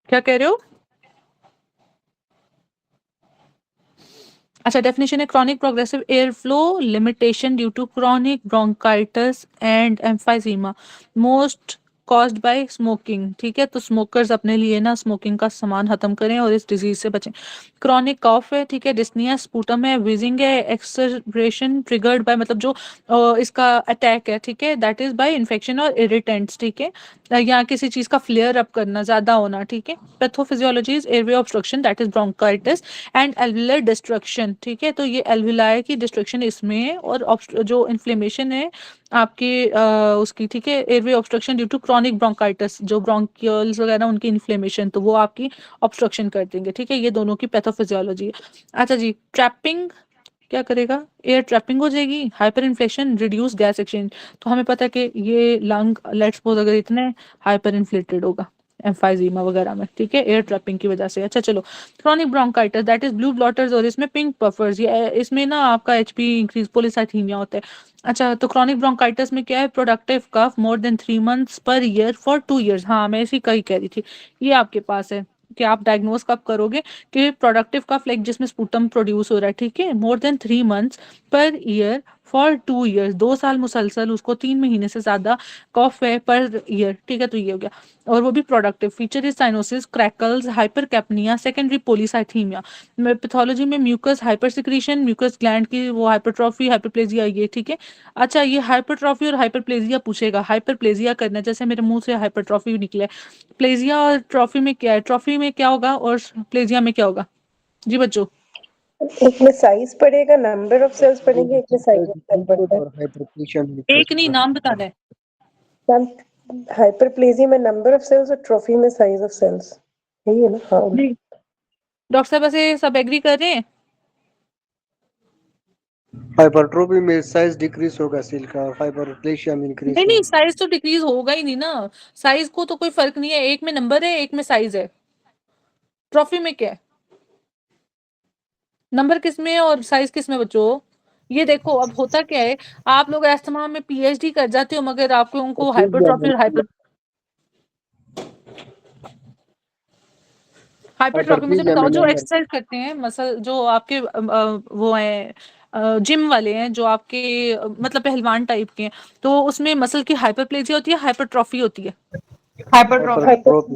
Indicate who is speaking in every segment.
Speaker 1: क्या कह रहे हो? अच्छा, डेफिनेशन है chronic progressive air flow limitation due to chronic bronchitis and emphysema most caused by smoking. ठीक है, तो स्मोकर्स अपने लिए ना स्मोकिंग का सामान खत्म करें और इस डिजीज से बचें। क्रॉनिक कॉफ है, ठीक है, डिस्निया, स्पूटम है, विजिंग है, एक्सरब्रेशन ट्रिगर्ड बाय मतलब जो इसका अटैक है, ठीक है, दैट इज बाय इन्फेक्शन और इरिटेंट्स। ठीक है, या किसी चीज का फ्लेयर अप करना ज्यादा होना। ठीक है, pathophysiology is airway obstruction that is bronchitis and alveolar destruction. ठीक है, तो ये एल्वुलाई की डिस्ट्रक्शन इसमें है और जो इन्फ्लेमेशन है आपके उसकी, ठीक है, airway obstruction due to chronic bronchitis, जो ब्रोंकियल्स वगैरह उनकी इन्फ्लेमेशन, तो वो आपकी ऑब्स्ट्रक्शन कर देंगे। ठीक है, ये दोनों की पैथोफिजियोलॉजी है। अच्छा जी, ट्रैपिंग क्या करेगा? एयर ट्रैपिंग हो जाएगी, hyper inflation, reduce gas exchange. तो हमें पता है कि ये लंग लेट्स सपोज अगर इतने हाइपर इन्फ्लेटेड होगा एम्फाइजीमा वगैरह में, ठीक है, एयर ट्रैपिंग की वजह से। अच्छा चलो, chronic bronchitis that is blue bloaters और इसमें पिंक पफर्स, ये इसमें ना आपका एचपी इंक्रीज, पॉलीसाइथीमिया होता है। अच्छा, तो क्रॉनिक ब्रोंकाइटिस में क्या है? Productive cough more than 3 months पर ईयर फॉर 2 years। हाँ, मैं इसी का ही कह रही थी, ये आपके पास है कि आप डायग्नोज कब करोगे कि प्रोडक्टिव कफ लाइक जिसमें स्पूटम प्रोड्यूस हो रहा है, ठीक है, मोर देन 3 months पर ईयर फॉर 2 years, 2 साल मुसलसल उसको 3 महीने से ज्यादा कॉफ है पर ईयर। ठीक है, तो ये हो गया। और वो भी productive. Feature is cyanosis, crackles, hypercapnia, secondary polycythemia. Pathology में mucus hyper secretion, mucus gland की वो हाइपरट्रॉफी, हाइपरप्लेजिया, ये ठीक है। अच्छा, ये हाइपरट्रॉफी और हाइपरप्लेजिया पूछेगा। हाइपरप्लेजिया करना है, जैसे मेरे मुंह से हाइपरट्रॉफी निकले। प्लेजिया और ट्रॉफी में क्या है? ट्रॉफी में क्या होगा और प्लेजिया में क्या होगा? जी बच्चों।
Speaker 2: एक में साइज पड़ेगा, नंबर ऑफ सेल्स पड़ेंगे, एक में साइज ऑफ सेल पड़ता है।
Speaker 3: और हाइपरप्लेशिया में
Speaker 1: एक नहीं, नाम बताना है।
Speaker 2: मैम, हाइपरप्लेजिया में नंबर ऑफ सेल्स और ट्रॉफी में साइज ऑफ सेल्स, यही है ना? हाँ।
Speaker 1: जी डॉक्टर साहब, ऐसे सब एग्री कर रहे हैं?
Speaker 3: हाइपरट्रोफी में साइज डिक्रीज होगा सेल का, और हाइपरप्लेशिया में इंक्रीज
Speaker 1: नहीं नहीं,
Speaker 3: होगा।
Speaker 1: साइज तो डिक्रीज होगा ही नहीं ना। साइज को तो कोई फर्क नहीं है, एक में नंबर है एक में साइज है। ट्रॉफी में क्या है? नंबर किस में है और साइज किस में बच्चों? ये देखो, अब होता क्या है, आप लोग अस्थमा में पीएचडी कर जाते हो मगर आपको उनको हाइपरट्रॉफी और हाइपरट्रॉफी, मुझे
Speaker 3: हाइपरप्लेशिया में
Speaker 1: बताओ, जो
Speaker 3: नंबर।
Speaker 1: एक्सरसाइज करते हैं मसल, जो आपके वो हैं जिम वाले हैं, जो आपके मतलब पहलवान टाइप के हैं, तो उसमें मसल की हाइपरप्लेजिया होती है, हाइपरट्रॉफी होती है? हाइपरट्रॉफी।
Speaker 3: हाइपरट्रोफी।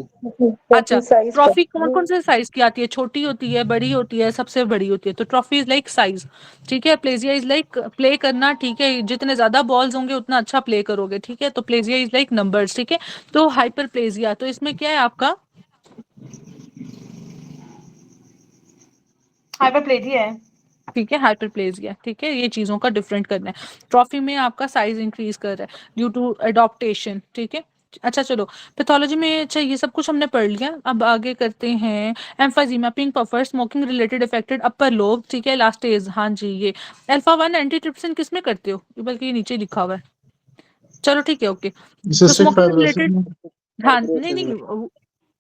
Speaker 1: अच्छा,
Speaker 2: हाइपरट्रॉफी साइज का।
Speaker 1: ट्रॉफी कौन कौन से साइज की आती है? छोटी होती है, बड़ी होती है, सबसे बड़ी होती है। तो ट्रॉफी इज लाइक साइज, ठीक है। प्लेजिया इज लाइक प्ले करना, ठीक है, जितने ज्यादा बॉल्स होंगे उतना अच्छा प्ले करोगे, ठीक है। तो प्लेजिया इज लाइक नंबर्स, ठीक है। तो हाइपर प्लेजिया, तो इसमें क्या है आपका? हाइपरप्लेजिया है, ठीक है, हाइपरप्लेजिया, ठीक है। ये चीजों का डिफरेंट करना है। ट्रॉफी में आपका साइज इंक्रीज कर रहा है ड्यू टू एडॉप्टेशन, ठीक है। अच्छा चलो, पैथोलॉजी में अच्छा ये सब कुछ हमने पढ़ लिया, अब आगे करते हैं। Emphysema, pink puffer, smoking related affected upper lobe, ठीक है, लास्ट एज। हाँ जी, ये अल्फा 1 एंटीट्रिप्सिन किस में करते हो? बल्कि ये नीचे लिखा हुआ है। चलो ठीक है, ओके। तो
Speaker 4: सिस्टिक
Speaker 1: स्मोकिंग
Speaker 4: फाइब्रोसिस
Speaker 1: रिलेटेड,
Speaker 4: में।
Speaker 1: हाँ नहीं नहीं,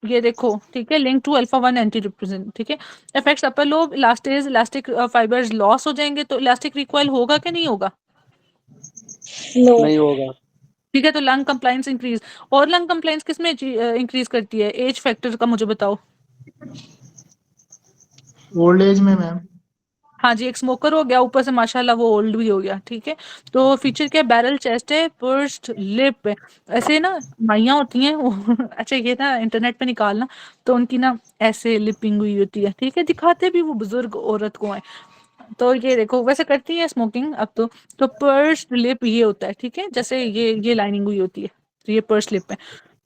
Speaker 1: ये देखो, ठीक है, link to alpha 1 anti represent, ठीक है। Effects upper lobe, elastase, elastic fibres loss हो जाएंगे, तो इलास्टिक रिकॉइल होगा कि नहीं होगा?
Speaker 2: नो।
Speaker 3: नहीं होगा।
Speaker 1: ठीक है, तो लंग कंप्लाइंस इंक्रीज। और लंग कंप्लाइंस किस में इंक्रीज करती है? एज फैक्टर का मुझे बताओ।
Speaker 4: ओल्ड एज में मैम।
Speaker 1: हाँ जी, एक स्मोकर हो गया, ऊपर से माशाल्लाह वो ओल्ड भी हो गया, ठीक है। तो फीचर क्या है? बैरल चेस्ट है, पर्स्ट लिप है। ऐसे ना माइयाँ होती हैं वो अच्छा, ये ना इंटरनेट पे निकालना, तो उनकी ना ऐसे लिपिंग हुई होती है, ठीक है, दिखाते भी वो बुजुर्ग औरत को है। तो ये देखो, वैसे करती है स्मोकिंग अब तो पर्स्ट लिप ये होता है, ठीक है, जैसे ये लाइनिंग हुई होती है, तो ये पर्स लिप है।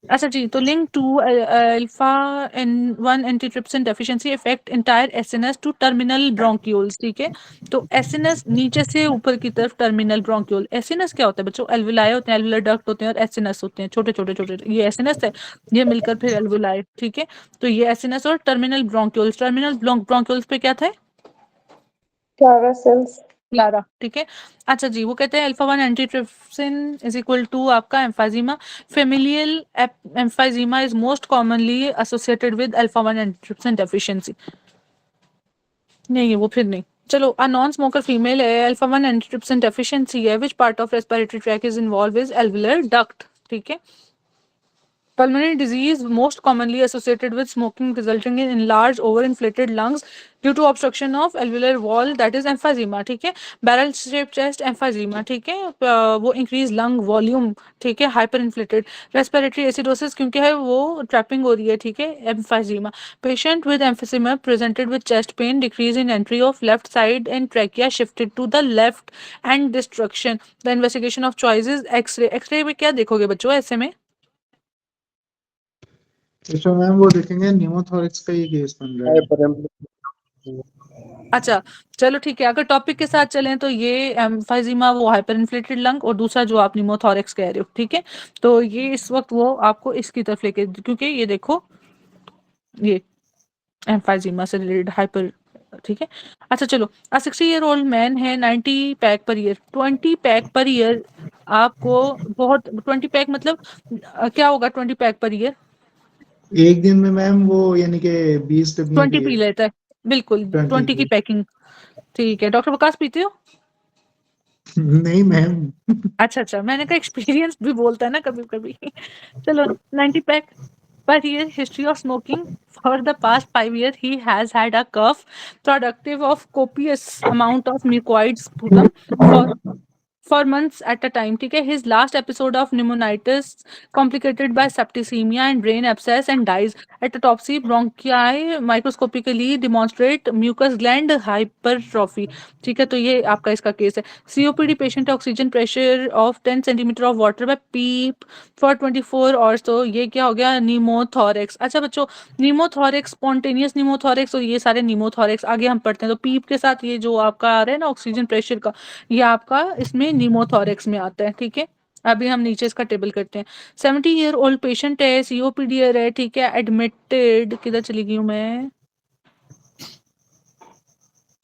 Speaker 1: अच्छा जी, तो लिंक टू अल्फा एन 1 antitrypsin deficiency effect entire acinus to terminal bronchioles, ठीक है। तो एसएनएस नीचे से ऊपर की तरफ टर्मिनल ब्रोंक्यूल। एसएनएस क्या होता है बच्चों? एल्वुलाई होते हैं, एल्वुलर डक्ट होते हैं, और एसएनएस होते हैं, छोटे छोटे छोटे, ये एसएनएस है, ये मिलकर फिर एल्वुलाई, ठीक है। तो ये एसएनएस और टर्मिनल ब्रोंक्यूल्स, टर्मिनल ब्रोंक्यूल्स पे क्या था?
Speaker 2: Clara sales.
Speaker 1: क्लारा, ठीक है। अच्छा जी, वो कहते हैं alpha 1 antitrypsin is equal to आपका emphysema. Familial emphysema is most commonly associated with alpha 1 antitrypsin deficiency. नहीं, वो फिर नहीं। चलो, अ नॉन स्मोकर फीमेल है, अल्फा 1 एंटीट्रिप्सिन डेफिशिएंसी है, which part of respiratory tract is involve is alveolar duct, ठीक है। Pulmonary disease most commonly associated with smoking, resulting in enlarged overinflated lungs due to obstruction of alveolar wall, that is emphysema. ठीक है, barrel shaped chest emphysema. ठीक है, वो increase lung volume. ठीक है, hyperinflated respiratory acidosis क्योंकि है वो trapping हो रही है. ठीक है, emphysema. Patient with emphysema presented with chest pain, decrease in entry of left side and trachea shifted to the left and destruction. The investigation of choice is X-ray. X-ray में क्या देखोगे बच्चों ऐसे में?
Speaker 4: इसमें मैम वो देखेंगे न्यूमोथोरिक्स का ही केस बन रहा है।
Speaker 3: Hyperamplification.
Speaker 1: अच्छा चलो ठीक है, अगर टॉपिक के साथ चलें तो ये एम्फाइजीमा वो हाइपर इन्फ्लेटेड लंग, और दूसरा जो आप निमोथोरेक्स कह रहे हो. ठीक है, तो ये इस वक्त वो आपको इसकी तरफ लेके, क्योंकि ये देखो ये एम्फाइजीमा से रिलेटेड हाइपर. ठीक है, अच्छा चलो, अ 60-year-old मैन है, 90 pack per year. 20 pack per year आपको बहुत, 20 पैक मतलब क्या होगा 20 पैक पर ईयर?
Speaker 4: एक दिन में मैम वो यानी कि 20 डब्बियां
Speaker 1: 20 पी लेता है, बिल्कुल 20 की पैकिंग. ठीक है, डॉक्टर वकास पीते हो?
Speaker 4: नहीं मैम।
Speaker 1: अच्छा, मैंने कहा एक्सपीरियंस भी बोलता है ना कभी कभी. चलो, 90 pack per year. History of smoking: for the past 5 years he has had a cough productive of copious amount of mucoid sputum for months at a time. ठीक है, his last episode of pneumonitis complicated by septicemia and brain abscess and dies. At autopsy, bronchi microscopically demonstrate mucus gland hypertrophy. ठीक है, तो ये आपका इसका case है. COPD patient oxygen pressure of 10 centimetre of water by PEEP for 24 hours. तो ये क्या हो गया? नीमोथोरेक्स. अच्छा बच्चों, नीमोथोरेक्स, स्पॉन्टेनियस नीमोथोरेक्स, और ये सारे नीमोथोरेक्स आगे हम पढ़ते हैं. तो पीप के साथ ये जो आपका आ रहा है ना ऑक्सीजन प्रेशर का, ये आपका इसमें नीमोथोरेक्स में आता है. ठीक है, अभी हम नीचे इसका टेबल करते हैं. 70-year-old पेशेंट है, COPD है. ठीक है, एडमिटेड, किधर चली गई हूँ मैं?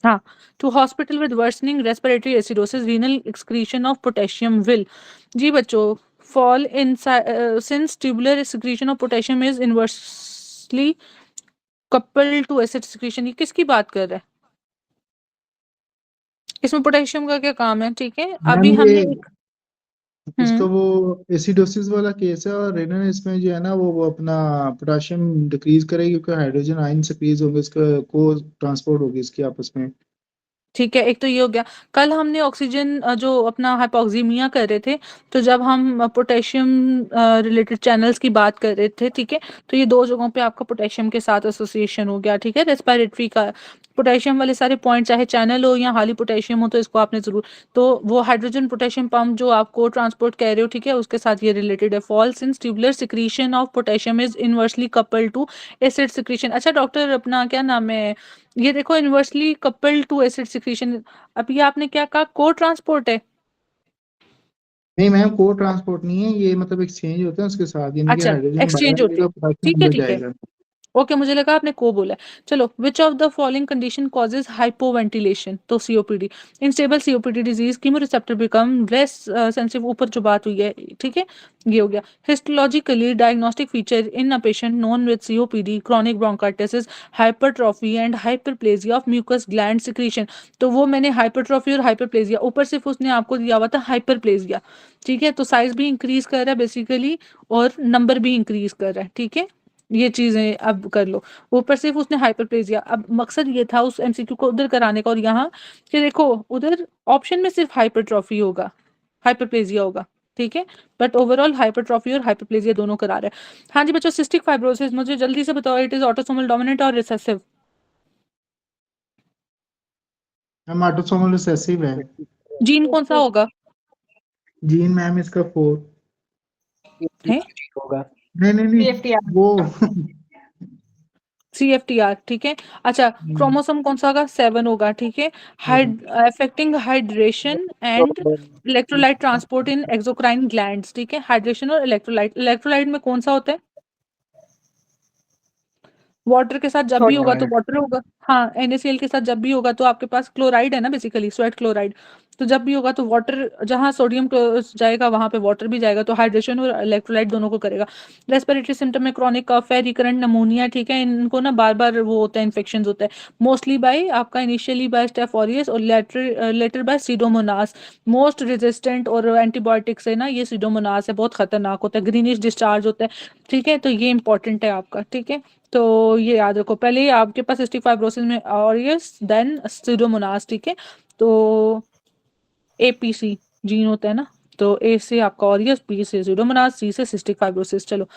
Speaker 1: हाँ, to hospital with worsening respiratory acidosis, renal excretion of potassium will. जी बच्चों, fall in since tubular secretion of potassium is inversely coupled to acid secretion. ये किसकी बात कर रहा है? इसमें पोटेशियम का क्या काम है? ठीक है, अभी
Speaker 4: मैम
Speaker 1: हमने
Speaker 4: ये इसका वो एसिडोसिस वाला केस है, और रेनन इसमें जो है ना वो अपना पोटेशियम डिक्रीज करेगी क्योंकि हाइड्रोजन आयन डिक्रीज होंगे, इसका को ट्रांसपोर्ट होगी इसकी आपस में.
Speaker 1: ठीक है, एक तो ये हो गया. कल हमने ऑक्सीजन जो अपना हाइपोक्सीमिया कर रहे थे, तो जब हम पोटेशियम रिलेटेड चैनल्स की बात कर रहे थे. ठीक है, तो ये दो जगहों पे आपका पोटेशियम के साथ एसोसिएशन हो गया. ठीक है, रेस्पिरेटरी का पोटेशियम वाले सारे पॉइंट, चाहे चैनल हो या हाली पोटेशियम हो, तो इसको आपने जरूर, तो वो हाइड्रोजन पोटेशियम पंप जो आपको ट्रांसपोर्ट कह रहे हो, ठीक है, उसके साथ ये रिलेटेड है. Fall since tubular secretion of potassium is inversely coupled to acid secretion. अच्छा डॉक्टर, अपना क्या नाम है, ये देखो inversely coupled to acid secretion, अभी आपने क्या कहा? को ट्रांसपोर्ट है?
Speaker 4: नहीं मैम, को ट्रांसपोर्ट नहीं है ये, मतलब एक्सचेंज होता है उसके साथ, यानी कि
Speaker 1: अच्छा,
Speaker 4: हाइड्रोजन बाहर
Speaker 1: एक्सचेंज होती
Speaker 4: आएगा,
Speaker 1: है.
Speaker 4: पोटेशियम
Speaker 1: ठीक है
Speaker 4: अंदर
Speaker 1: ठीक है,
Speaker 4: जाएगा.
Speaker 1: ओके, मुझे लगा आपने को बोला है. चलो, विच of the following condition causes hypoventilation? तो COPD. Instable COPD disease, chemoreceptor become less sensitive, ऊपर जो बात हुई है. ठीक है, ये हो गया. Histologically diagnostic feature in a patient known with COPD, chronic bronchitis, hypertrophy and hyperplasia of mucus gland secretion. तो वो मैंने हाइपरट्रॉफी और हाइपरप्लेजिया, ऊपर सिर्फ उसने आपको दिया हुआ था हाइपरप्लेजिया. ठीक है, तो साइज भी इंक्रीज कर रहा है बेसिकली, और नंबर भी इंक्रीज कर रहा है. ठीक है, ये चीजें अब कर लो. ऊपर सिर्फ उसने हाइपरप्लेजिया, अब मकसद ये था उस MCQ को उधर कराने का, और यहाँ कि देखो उधर ऑप्शन में सिर्फ हाइपरट्रॉफी होगा, हाइपरप्लेजिया होगा. ठीक है, बट ओवरऑल हाइपरट्रॉफी और हाइपरप्लेजिया दोनों करा रहे हैं. हाँ जी बच्चों, सिस्टिक फाइब्रोसिस, मुझे जल्दी से बताओ, इट इज ऑटोसोमल डोमिनेंट और रिसेसिव?
Speaker 4: मैम ऑटोसोमल रिसेसिव है.
Speaker 1: जीन कौन सा होगा?
Speaker 4: जीन मैम इसका 4.
Speaker 1: है
Speaker 3: होगा.
Speaker 4: नहीं
Speaker 5: CFTR.
Speaker 4: वो
Speaker 1: CFTR. ठीक है, अच्छा, क्रोमोसोम कौन सा होगा? 7 होगा. ठीक है, affecting hydration and electrolyte transport in exocrine glands. ठीक है, हाइड्रेशन और इलेक्ट्रोलाइट. इलेक्ट्रोलाइट में कौन सा होता है? वाटर के साथ जब भी होगा तो वाटर होगा. हाँ, NaCl के साथ जब भी होगा तो आपके पास क्लोराइड है ना, बेसिकली स्वेट क्लोराइड. तो जब भी होगा तो वाटर, जहाँ सोडियम जाएगा वहां पे वाटर भी जाएगा, तो हाइड्रेशन और इलेक्ट्रोलाइट दोनों को करेगा। रेस्पिरेटरी सिम्टम में क्रॉनिक कफ है, रिकरेंट नमोनिया, ठीक है, इनको ना बार बार वो होता है, इन्फेक्शन होता है, मोस्टली बाय आपका इनिशियली बाय स्टेफ ऑरियस और later by pseudomonas. Most resistant और एंटीबायोटिक से ना ये सीडोमोनास है, बहुत खतरनाक होता है, ग्रीनिश डिस्चार्ज होता है, ठीक है, तो ये इंपॉर्टेंट है आपका, ठीक है। तो ये याद रखो, पहले ही आपके पास सिस्टिक फाइब्रोसिस में ऑरियस देन सीडोमोनास, ठीक है। तो एपीसी जीन होता है ना, तो ए से आपका ऑरियस, बी से सीडोमोनास, सी से सिस्टिक फाइब्रोसिस। चलो,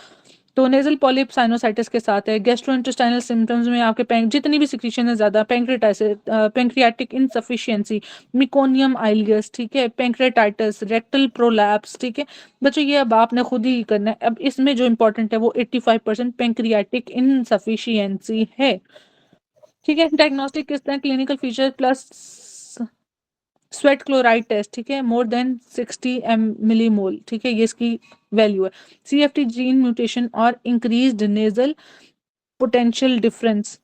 Speaker 1: तो नेजल पॉलिप साइनोसाइटिस के साथ है। गैस्ट्रोइंटेस्टाइनल सिम्टम्स में आपके जितनी भी सिक्रीशन है ज्यादा, पैंक्रेटाइटिस, पैंक्रियाटिक इनसफिशिएंसी, मिकोनियम आइलियस, ठीक है, पैंक्रेटाइटिस, रेक्टल प्रोलैप्स, ठीक है बच्चों, ये अब आपने खुद ही करना है। अब इसमें जो इंपॉर्टेंट है वो 85% पैंक्रियाटिक इनसफिशिएंसी है, ठीक है। डायग्नोस्टिक किस तरह, clinical feature plus sweat chloride test, ठीक है, मोर देन 60 मिलीमोल, ठीक है, ये इसकी वैल्यू है। सीएफटी जीन म्यूटेशन और increased nasal potential difference.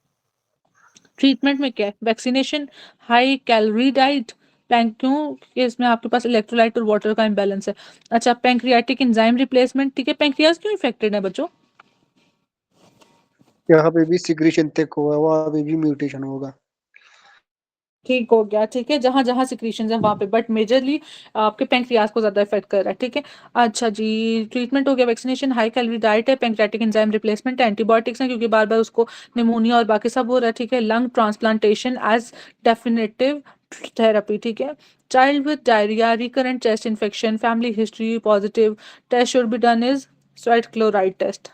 Speaker 1: Treatment में क्या है, वैक्सीनेशन, हाई कैलोरी डाइट, क्यों कि इसमें आपके पास इलेक्ट्रोलाइट और वाटर का इम्बैलेंस है। अच्छा, पैंक्रियाटिक एंजाइम रिप्लेसमेंट, ठीक है, पैंक्रियाज क्यों इफेक्टेड है बच्चों?
Speaker 3: यहाँ पे भी सिक्रीशन तक हुआ, वहाँ पे भी म्यूटेशन होगा।
Speaker 1: ठीक हो गया, ठीक है, जहां जहां सिक्रीशन है वहां पे, बट मेजरली आपके पैंक्रियाज को ज्यादा इफेक्ट कर रहा है, ठीक है। अच्छा जी, ट्रीटमेंट हो गया, वैक्सीनेशन, हाई कैलोरी डाइट है, पैंक्रियाटिक एंजाइम रिप्लेसमेंट, एंटीबायोटिक्स हैं क्योंकि बार बार उसको निमोनिया और बाकी सब हो रहा है, ठीक है। Lung transplantation as definitive therapy, ठीक है। Child with diarrhoea, recurrent chest infection, family history positive, test should be done is sweat chloride test.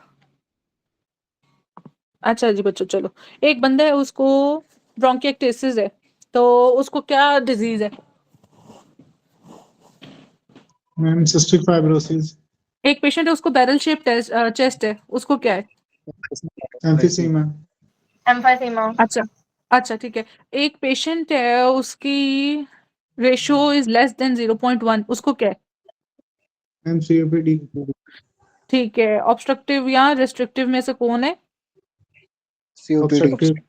Speaker 1: अच्छा जी बच्चों, चलो, एक बंदा है उसको ब्रोंकिएक्टेसिस है, तो उसको क्या डिजीज है?
Speaker 4: मैम सिस्टिक फाइब्रोसिस,
Speaker 1: एक पेशेंट है उसको बैरल शेप चेस्ट है, उसको क्या है?
Speaker 4: Emphysema,
Speaker 5: emphysema.
Speaker 1: अच्छा, अच्छा ठीक है। एक पेशेंट है उसकी रेशियो इज लेस देन 0.1, उसको क्या है?
Speaker 4: मैम सीओपीडी,
Speaker 1: ठीक है, ऑब्स्ट्रक्टिव या रेस्ट्रिक्टिव में से कौन है?
Speaker 3: सीओपीडी।
Speaker 4: ऑब्स्ट्रक्टिव,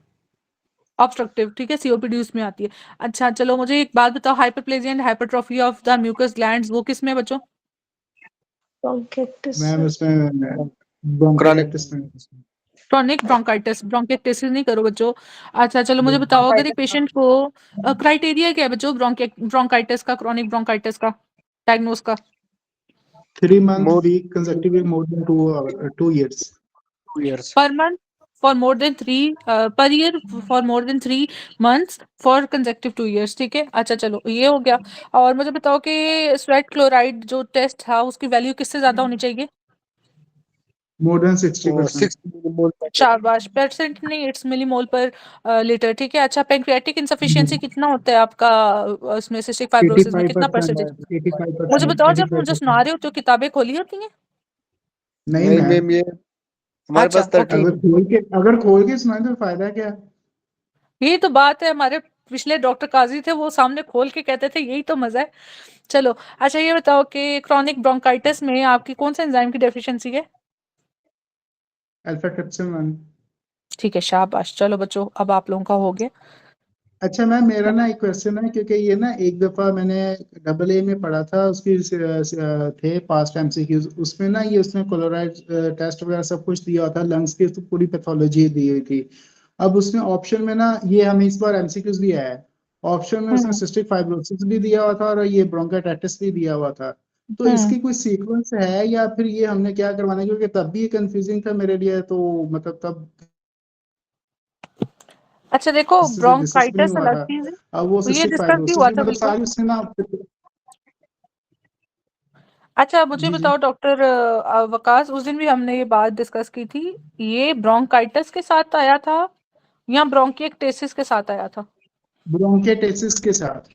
Speaker 1: ऑब्स्ट्रक्टिव, ठीक है, सीओपीडी उसमें आती है। अच्छा चलो, मुझे एक बात बताओ, hyperplasia and hypertrophy of the mucus glands वो किस में है बच्चों?
Speaker 2: Bronchitis.
Speaker 4: मैम उसमें
Speaker 3: क्रॉनिक
Speaker 4: ब्रोंकाइटिस में,
Speaker 1: क्रॉनिक ब्रोंकाइटिस, ब्रोंकाइटिस नहीं करो बच्चों। अच्छा चलो, मुझे बताओ, अगर एक पेशेंट को क्राइटेरिया क्या है बच्चों ब्रोंकाइटिस का, क्रॉनिक ब्रोंकाइटिस का डायग्नोस का?
Speaker 4: 3 month
Speaker 3: more
Speaker 4: week consecutively more than 2 years.
Speaker 3: 2 years।
Speaker 1: Per month for more than 3 पर year for more than 3 months for consecutive 2 years, ठीक है। अच्छा चलो, ये हो गया। और मुझे बताओ कि स्वेट क्लोराइड जो टेस्ट था उसकी वैल्यू किससे ज्यादा होनी चाहिए?
Speaker 4: More than 60%.
Speaker 3: 6 मिलीमोल पर
Speaker 1: शाबाश, परसेंट नहीं, इट्स मिलीमोल पर लीटर, ठीक है। अच्छा, पैंक्रियाटिक इनसफिशिएंसी कितना होता है आपका उसमें सिस्टिक फाइब्रोसिस में, कितना
Speaker 4: 85%,
Speaker 1: परसेंटेज? मुझे
Speaker 4: 85%,
Speaker 1: बताओ, जब मुझे सुना
Speaker 4: 85%.
Speaker 1: रहे हो तो किताबें खोली होती हैं?
Speaker 4: नहीं
Speaker 3: नहीं
Speaker 4: मैम,
Speaker 3: मैम, ये हमारे
Speaker 1: अच्छा
Speaker 3: पास
Speaker 1: ओके,
Speaker 3: 13
Speaker 4: अगर खोल के सुनाए तो फायदा क्या?
Speaker 1: यही तो बात है, हमारे पिछले डॉक्टर काजी थे वो सामने खोल के कहते थे, यही तो मजा है। चलो, अच्छा ये बताओ कि क्रॉनिक ब्रोंकाइटिस में आपकी कौन सा एंजाइम की डेफिशिएंसी है?
Speaker 4: Alpha trypsin 1.
Speaker 1: ठीक है, शाबाश, चलो बच्चों, अब आप लोगों का हो गया।
Speaker 4: अच्छा मैम, मेरा ना एक क्वेश्चन है, क्योंकि ये ना एक दफा मैंने डबल ए में पढ़ा था, उसकी थे पास्ट एमसीक्यूज, उसमें ना ये उसने क्लोराइड टेस्ट वगैरह सब कुछ दिया था, लंग्स की तो पूरी पैथोलॉजी दी हुई थी। अब उसने ऑप्शन में ना, ये हमें इस बार एमसीक्यूज भी आया है, ऑप्शन में उसने
Speaker 1: हम्म
Speaker 4: सिस्टिक फाइब्रोसिस भी दिया हुआ था और ये ब्रोंकाइटिस भी दिया हुआ था। तो
Speaker 1: हम्म
Speaker 4: इसकी कोई सीक्वेंस है या फिर ये हमने क्या करवाना है, क्योंकि तब भी ये कंफ्यूजिंग था मेरे लिए, तो मतलब तब
Speaker 1: अच्छा देखो,
Speaker 4: डिस्कस भी नहीं
Speaker 1: ब्रोंकाइटिस
Speaker 4: हुआ
Speaker 1: अलग
Speaker 4: था।
Speaker 1: चीज है,
Speaker 4: अब वो
Speaker 1: तो ये
Speaker 4: सिस्टिक
Speaker 1: डिस्कस भी
Speaker 4: फाइब्रोसिस
Speaker 1: हुआ
Speaker 4: भी
Speaker 1: था
Speaker 4: मतलब
Speaker 1: बिल्कुल।
Speaker 4: सारी उसने ना,
Speaker 1: अच्छा मुझे
Speaker 4: जी जी,
Speaker 1: बताओ डॉक्टर वकास, उस दिन भी हमने ये बात डिस्कस की थी, ये ब्रोंकाइटिस के साथ आया था या ब्रोंकिएक्टेसिस के साथ आया था?
Speaker 4: ब्रोंकिटिस के साथ।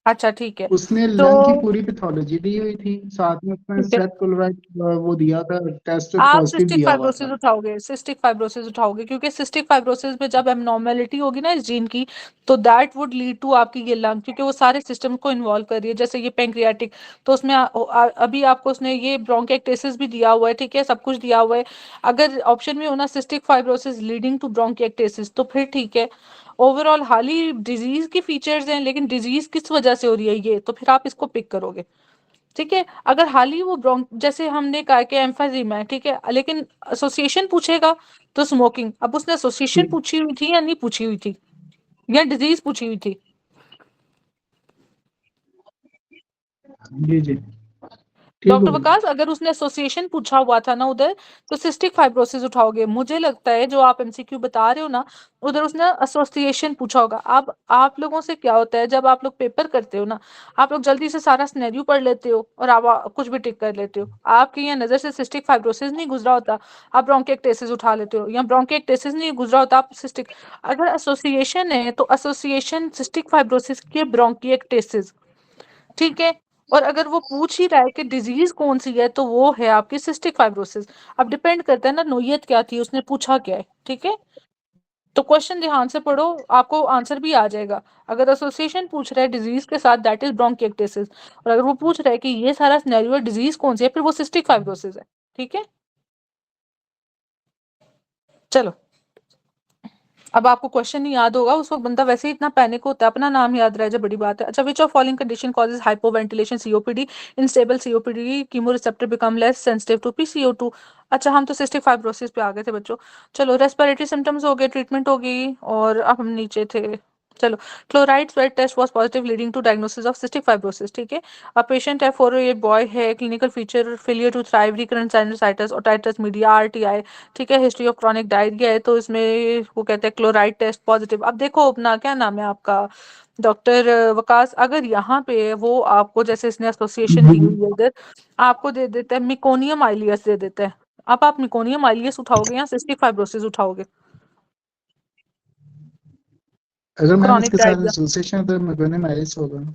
Speaker 1: अच्छा ठीक है,
Speaker 4: उसने
Speaker 1: तो
Speaker 4: लंग की पूरी पैथोलॉजी दी हुई थी, साथ में उसने
Speaker 1: ठीक है,
Speaker 4: स्वेट क्लोराइड वो दिया था, टेस्ट
Speaker 1: आप
Speaker 4: पॉजिटिव
Speaker 1: सिस्टिक
Speaker 4: दिया हुआ
Speaker 1: फाइब्रोसिस
Speaker 4: था।
Speaker 1: उठाओगे, सिस्टिक फाइब्रोसिस उठाओगे, क्योंकि सिस्टिक फाइब्रोसिस में जब एबनॉर्मेलिटी होगी ना इस जीन की, तो दैट वुड लीड टू आपकी ये लंग, क्योंकि वो सारे सिस्टम को इन्वॉल्व कर रही है, जैसे ये पैंक्रियाटिक, तो उसमें अभी आपको उसने ये ब्रोंकिएक्टेसिस भी दिया हुआ है, ठीक है, सब कुछ दिया हुआ है। अगर ऑप्शन में होना cystic fibrosis leading to bronchiectasis तो फिर ठीक है, ओवरऑल हाली डिजीज की फीचर्स हैं, लेकिन डिजीज किस वजह से हो रही है ये, तो फिर आप इसको पिक करोगे। ठीक है, अगर हाली वो जैसे हमने कहा कि एम्फाइजीमा है, ठीक है, लेकिन एसोसिएशन पूछेगा तो स्मोकिंग। अब उसने एसोसिएशन
Speaker 4: ठीक।
Speaker 1: पूछी हुई थी या नहीं पूछी हुई थी, या डिजीज पूछी हुई थी?
Speaker 4: जी जी ठीक
Speaker 1: डॉक्टर
Speaker 4: होगा।
Speaker 1: वकास, अगर उसने एसोसिएशन पूछा हुआ था ना उधर, तो सिस्टिक फाइब्रोसिस उठाओगे। मुझे लगता है जो आप एमसीक्यू बता रहे हो ना, उधर उसने एसोसिएशन पूछा होगा। अब आप लोगों से क्या होता है, जब आप लोग पेपर करते हो ना, आप लोग जल्दी से सारा सिनेरियो पढ़ लेते हो और आप कुछ भी टिक कर लेते हो। आपकी यहाँ नजर से सिस्टिक फाइब्रोसिस नहीं गुजरा होता, आप ब्रोंकिएक्टेसिस उठा लेते हो, या ब्रोंकिएक्टेसिस नहीं गुजरा होता, आप सिस्टिक। अगर एसोसिएशन है तो एसोसिएशन सिस्टिक फाइब्रोसिस के ब्रोंकिएक्टेसिस, ठीक है। और अगर वो पूछ ही रहा है कि डिजीज कौन सी है, तो वो है आपकी सिस्टिक फाइब्रोसिस। अब डिपेंड करता है ना नोयत क्या थी, उसने पूछा क्या है, ठीक है। तो क्वेश्चन ध्यान से पढ़ो, आपको आंसर भी आ जाएगा। अगर एसोसिएशन पूछ रहा है डिजीज के साथ, दैट इज ब्रोंकिएक्टेसिस। और अगर वो पूछ रहा है कि ये सारा सिनेरियो डिजीज कौन सी है, फिर वो सिस्टिक फाइब्रोसिस है, ठीक है। चलो, अब आपको क्वेश्चन नहीं याद होगा, उस वक्त बंदा वैसे ही इतना पैनिक होता है, अपना नाम याद रह जाए बड़ी बात है। अच्छा, which of following condition causes hypoventilation COPD? In COPD chemoreceptor become less sensitive to PCO two. अच्छा, हम तो सिस्टिक फाइब्रोसिस पे आ गए थे बच्चों। चलो, रेस्पिरेटरी सिम्टम्स हो गए, ट्रीटमेंट होगी, और अब हम नीचे थे। चलो, chloride sweat test was positive leading to diagnosis of cystic fibrosis, ठीक है। अ पेशेंट है 4 बॉय है, clinical feature failure to thrive, recurrent sinusitis, otitis media, RTI, ठीक है, हिस्ट्री ऑफ क्रॉनिक डायरिया है, तो इसमें वो कहते हैं क्लोराइड टेस्ट पॉजिटिव। अब देखो अपना क्या नाम है आपका, डॉक्टर वकास, अगर यहाँ पे वो आपको जैसे इसने एसोसिएशन
Speaker 4: जी
Speaker 1: दी
Speaker 4: जी।
Speaker 1: हुई है इधर, आपको दे देता है मिकोनियम आइलियस दे देता है। अब आप मिकोनियम आइलियस उठाओगे या सिस्टिक फाइब्रोसिस उठाओगे?
Speaker 4: अगर मैम
Speaker 1: क्रॉनिक
Speaker 4: इसके साथ
Speaker 1: डायरिया,
Speaker 4: एसोसिएशन तो मैंने मैरिज होगा।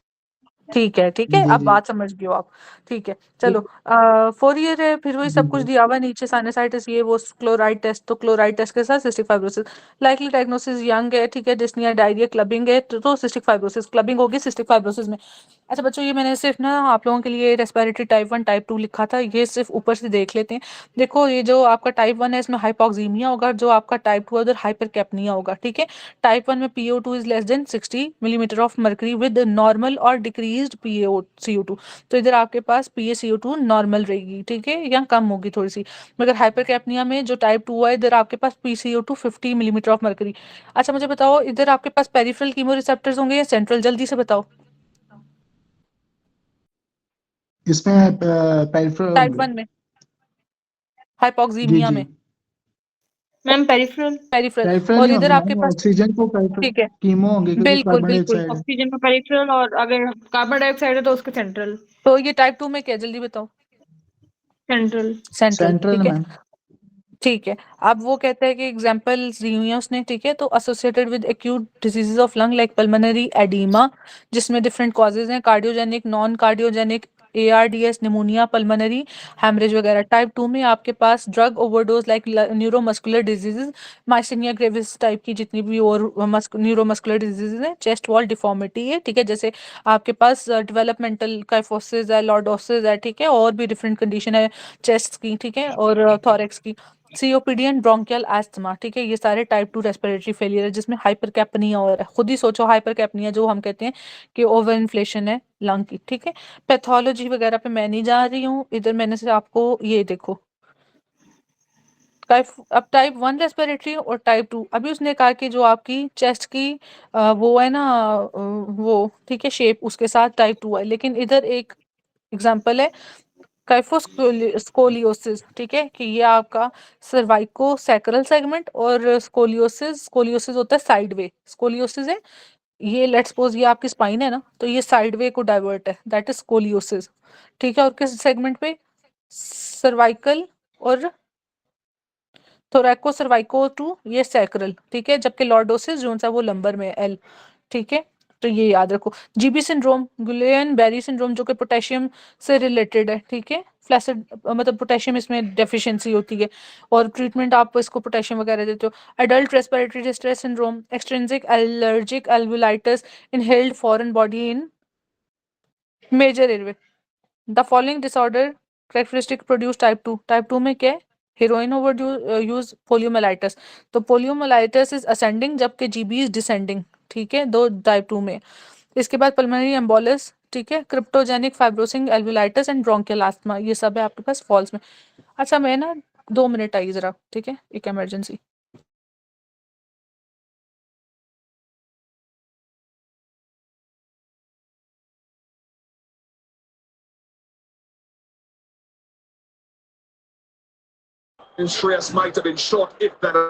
Speaker 1: ठीक है, ठीक है,
Speaker 4: जी
Speaker 1: अब
Speaker 4: जी
Speaker 1: बात समझ गए हो आप। ठीक है, चलो,
Speaker 4: ठीक।
Speaker 1: 4 ईयर है, फिर वही
Speaker 4: जी
Speaker 1: सब कुछ
Speaker 4: जी
Speaker 1: दिया हुआ है नीचे, साइनसाइटिस ये वो, क्लोराइड टेस्ट, तो क्लोराइड टेस्ट के साथ cystic fibrosis. Likely diagnosis young है, ठीक है, डिस्निया, डायरिया, क्लबिंग है, तो सिस्टिक फाइब्रोसिस, क्लबिंग होगी सिस्टिक फाइब्रोसिस में। अच्छा बच्चों, ये मैंने सिर्फ ना आप लोगों के लिए रेस्पिरेटरी टाइप 1 टाइप 2 लिखा था, ये सिर्फ ऊपर से देख लेते हैं। देखो, ये जो आपका टाइप 1 है इसमें हाइपोक्सीमिया होगा, जो आपका टाइप 2 है उधर हाइपरकैप्निया होगा, ठीक है। टाइप 1 में PO2 is less than 60 millimetre of mercury with normal और डिक्रीज्ड PaCO2। तो इधर आपके पास PaCO2 नॉर्मल रहेगी, ठीक है, या कम होगी थोड़ी सी। मगर हाइपरकैप्निया में जो टाइप 2 है, इधर आपके पास PaCO2 50 मिलीमीटर ऑफ मर्करी। अच्छा मुझे बताओ, इधर आपके पास पेरिफेरल कीमो रिसेप्टर्स होंगे या सेंट्रल, जल्दी से बताओ।
Speaker 4: इसमें पेरिफेरल
Speaker 1: टाइप
Speaker 4: होंगे।
Speaker 1: 1 में,
Speaker 4: जी
Speaker 1: हाइपोक्सीमिया
Speaker 4: जी।
Speaker 1: में
Speaker 5: मैम पेरिफेरल।
Speaker 1: पेरिफेरल।
Speaker 4: पेरिफेरल
Speaker 1: और
Speaker 4: ही
Speaker 1: इधर
Speaker 4: होंगे
Speaker 1: आपके
Speaker 4: मैम,
Speaker 1: पास,
Speaker 4: ऑक्सीजन को पेरिफेरल
Speaker 1: ठीक है,
Speaker 4: कीमो होंगे क्योंकि
Speaker 1: बिल्कुल
Speaker 4: कार्बन
Speaker 1: बिल्कुल।
Speaker 4: डाइऑक्साइड है।
Speaker 5: ऑक्सीजन का पेरिफेरल, और अगर कार्बन डाइऑक्साइड है तो उसके सेंट्रल।
Speaker 1: तो ये टाइप 2 में क्या है, जल्दी बताओ।
Speaker 5: सेंट्रल।
Speaker 1: सेंट्रल,
Speaker 4: सेंट्रल
Speaker 1: ठीक है,
Speaker 4: मैम।
Speaker 1: ठीक है। अब वो कहता है कि एग्जांपल्स दी हुई हैं उसने, ठीक है, तो associated with acute diseases of lung like pulmonary oedema, जिसमें डिफरेंट कॉजेज हैं, cardiogenic, non cardiogenic, ARDS, pneumonia, pulmonary haemorrhage वगैरह। टाइप 2 में आपके पास drug overdose like neuromuscular diseases, myasthenia gravis type की जितनी भी और न्यूरोमस्कुलर डिजीजेस हैं, चेस्ट वॉल डिफॉर्मिटी है, ठीक है, जैसे आपके पास डेवलपमेंटल काइफोसिस है, लॉर्डोसिस है, ठीक है, और भी डिफरेंट कंडीशन है चेस्ट की, ठीक है, और थॉरेक्स की। सीओपीडी एंड ब्रोंकियल एस्थमा, ठीक है, ये सारे टाइप 2 रेस्पिरेटरी फेलियर है जिसमें हाइपरकैप्निया हो रहा है। खुद ही सोचो, हाइपरकैप्निया जो हम कहते हैं कि ओवर इन्फ्लेशन है लंग की, ठीक है। पैथोलॉजी वगैरह पे मैं नहीं जा रही हूँ, इधर मैंने से आपको ये देखो, अब टाइप 1 रेस्पिरेटरी और टाइप 2। अभी उसने कहा कि जो आपकी चेस्ट की वो है ना, वो ठीक है शेप, उसके साथ टाइप 2 है, लेकिन इधर एक एग्जांपल है काइफोस्कोलियोसिस, ठीक है, कि ये आपका सर्वाइको सैक्रल सेगमेंट, और स्कोलियोसिस, स्कोलियोसिस होता है साइडवे, स्कोलियोसिस है ये, लेट्स सपोज ये आपकी स्पाइन है ना, तो ये साइडवे को डाइवर्ट है, दैट इज स्कोलियोसिस, ठीक है। और किस सेगमेंट पे, सर्वाइकल और थोरैको सर्वाइको टू, ये सैक्रल, ठीक है, जबकि लॉर्डोसिस जो सा वो लंबर में है, L, ठीक है। तो ये याद रखो। GB syndrome, Guillain Barre syndrome, जो कि पोटेशियम से रिलेटेड है, ठीक है, फ्लैसिड मतलब पोटेशियम इसमें डेफिशिएंसी होती है, और ट्रीटमेंट आप इसको पोटेशियम वगैरह देते हो। Adult respiratory distress syndrome, extrinsic allergic alveolitis, inhaled foreign body in major airway. The following disorder characteristic produce type 2, type 2 में क्या है, हेरोइन ओवर यूज पोलियोमाइलाइटिस, तो पोलियोमाइलाइटिस इज असेंडिंग जबकि जीबी इज डिसेंडिंग, ठीक है, दो टाइप 2 में। इसके बाद पल्मोनरी एम्बोलिस, ठीक है, क्रिप्टोजेनिक फाइब्रोसिंग एल्वुलाइटिस एंड ब्रोंकियल आस्थमा, ये सब है आपके पास फॉल्स में। अच्छा मैं ना 2 मिनट आई जरा, ठीक है, एक emergency.
Speaker 6: Shreyas might have been shot if that.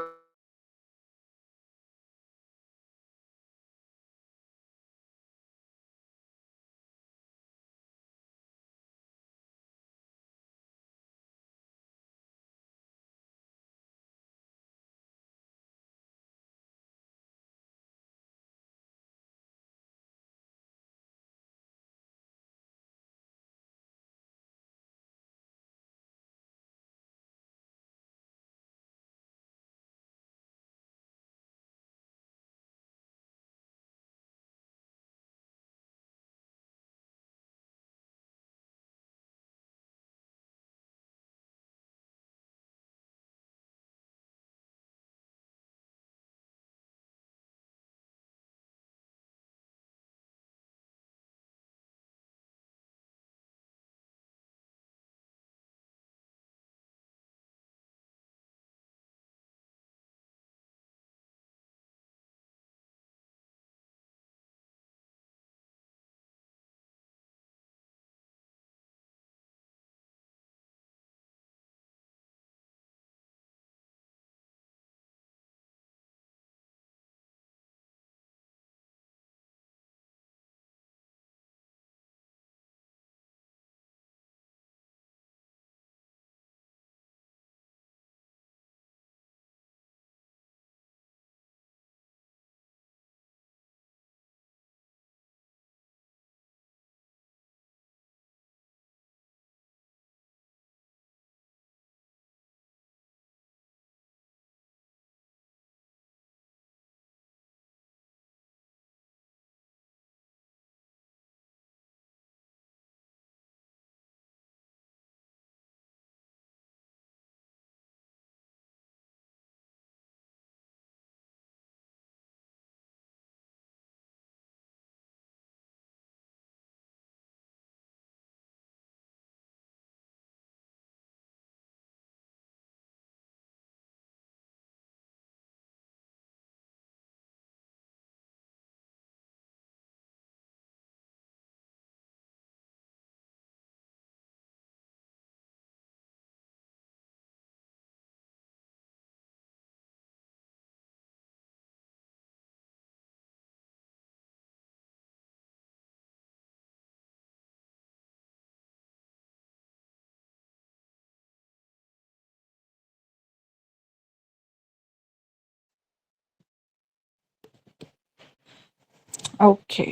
Speaker 1: Okay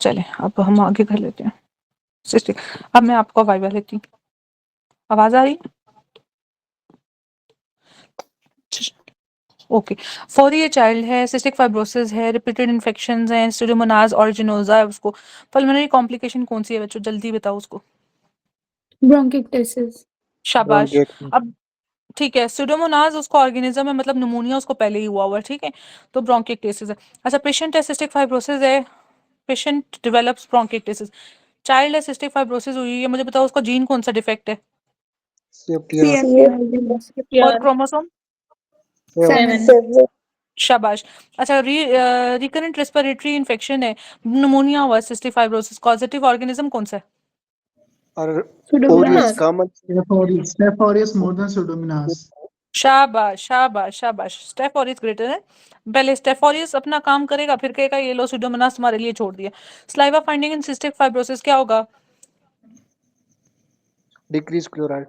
Speaker 1: चले अब हम आगे कर लेते हैं सिस्टर। अब मैं आपको वाइवा लेती हूँ, आवाज आ रही? ओके, फॉर ये चाइल्ड है, सिस्टिक फाइब्रोसिस है, रिपीटेड इन्फेक्शंस हैं, स्यूडोमोनास ऑरिजिनोसा है उसको, पल्मोनरी कॉम्प्लिकेशन कौन सी है बच्चों, जल्दी बताओ उसको।
Speaker 7: ब्रोंकिक्टिसिस।
Speaker 1: शाबाश।
Speaker 3: Bronchiectasis.
Speaker 1: अब ठीक है, स्यूडोमोनास उसको ऑर्गेनिज्म है, मतलब निमोनिया उसको पहले ही हुआ हुआ है, ठीक है, तो ब्रोंकिक्टिसिस है। अच्छा पेशेंट है सिस्टिक फाइब्रोसिस है, पेशेंट डेवलप्स ब्रोंकिक्टिसिस, चाइल्ड है सिस्टिक फाइब्रोसिस हुई है, मुझे बताओ उसका जीन कौन सा डिफेक्ट है
Speaker 3: CFTR.
Speaker 7: CFTR
Speaker 1: और क्रोमोसोम?
Speaker 7: 7
Speaker 2: 7.
Speaker 1: शाबाश। अच्छा रिकरेंट रेस्पिरेटरी इन्फेक्शन है, निमोनिया हुआ, सिस्टिक फाइब्रोसिस, कॉजेटिव ऑर्गेनिज्म कौन सा है?
Speaker 3: Or aureus
Speaker 7: Pseudomonas.
Speaker 3: common.
Speaker 4: Staph aureus more than Pseudomonas.
Speaker 1: शाबाश शाबाश शाबाश, स्टेफ ऑरिस ग्रेटर है, पहले स्टेफ ऑरिस अपना काम करेगा फिर कहेगा ये लो स्यूडोमोनास तुम्हारे लिए छोड़ दिया। Saliva finding in cystic fibrosis क्या होगा?
Speaker 3: Decrease chloride.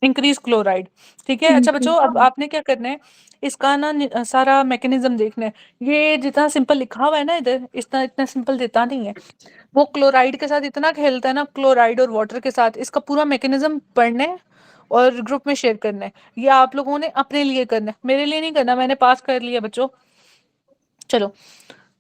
Speaker 1: इंक्रीज क्लोराइड, ठीक है। अच्छा बच्चों अब आपने क्या करना है, इसका ना सारा मैकेनिज्म देखना है। ये जितना सिंपल लिखा हुआ है ना इधर, इतना इतना सिंपल देता नहीं है, वो क्लोराइड के साथ इतना खेलता है ना, क्लोराइड और वाटर के साथ, इसका पूरा मैकेनिज्म पढ़ना है और ग्रुप में शेयर करना है। ये आप लोगों ने अपने लिए करना है, मेरे लिए नहीं करना, मैंने पास कर लिया बच्चों। चलो,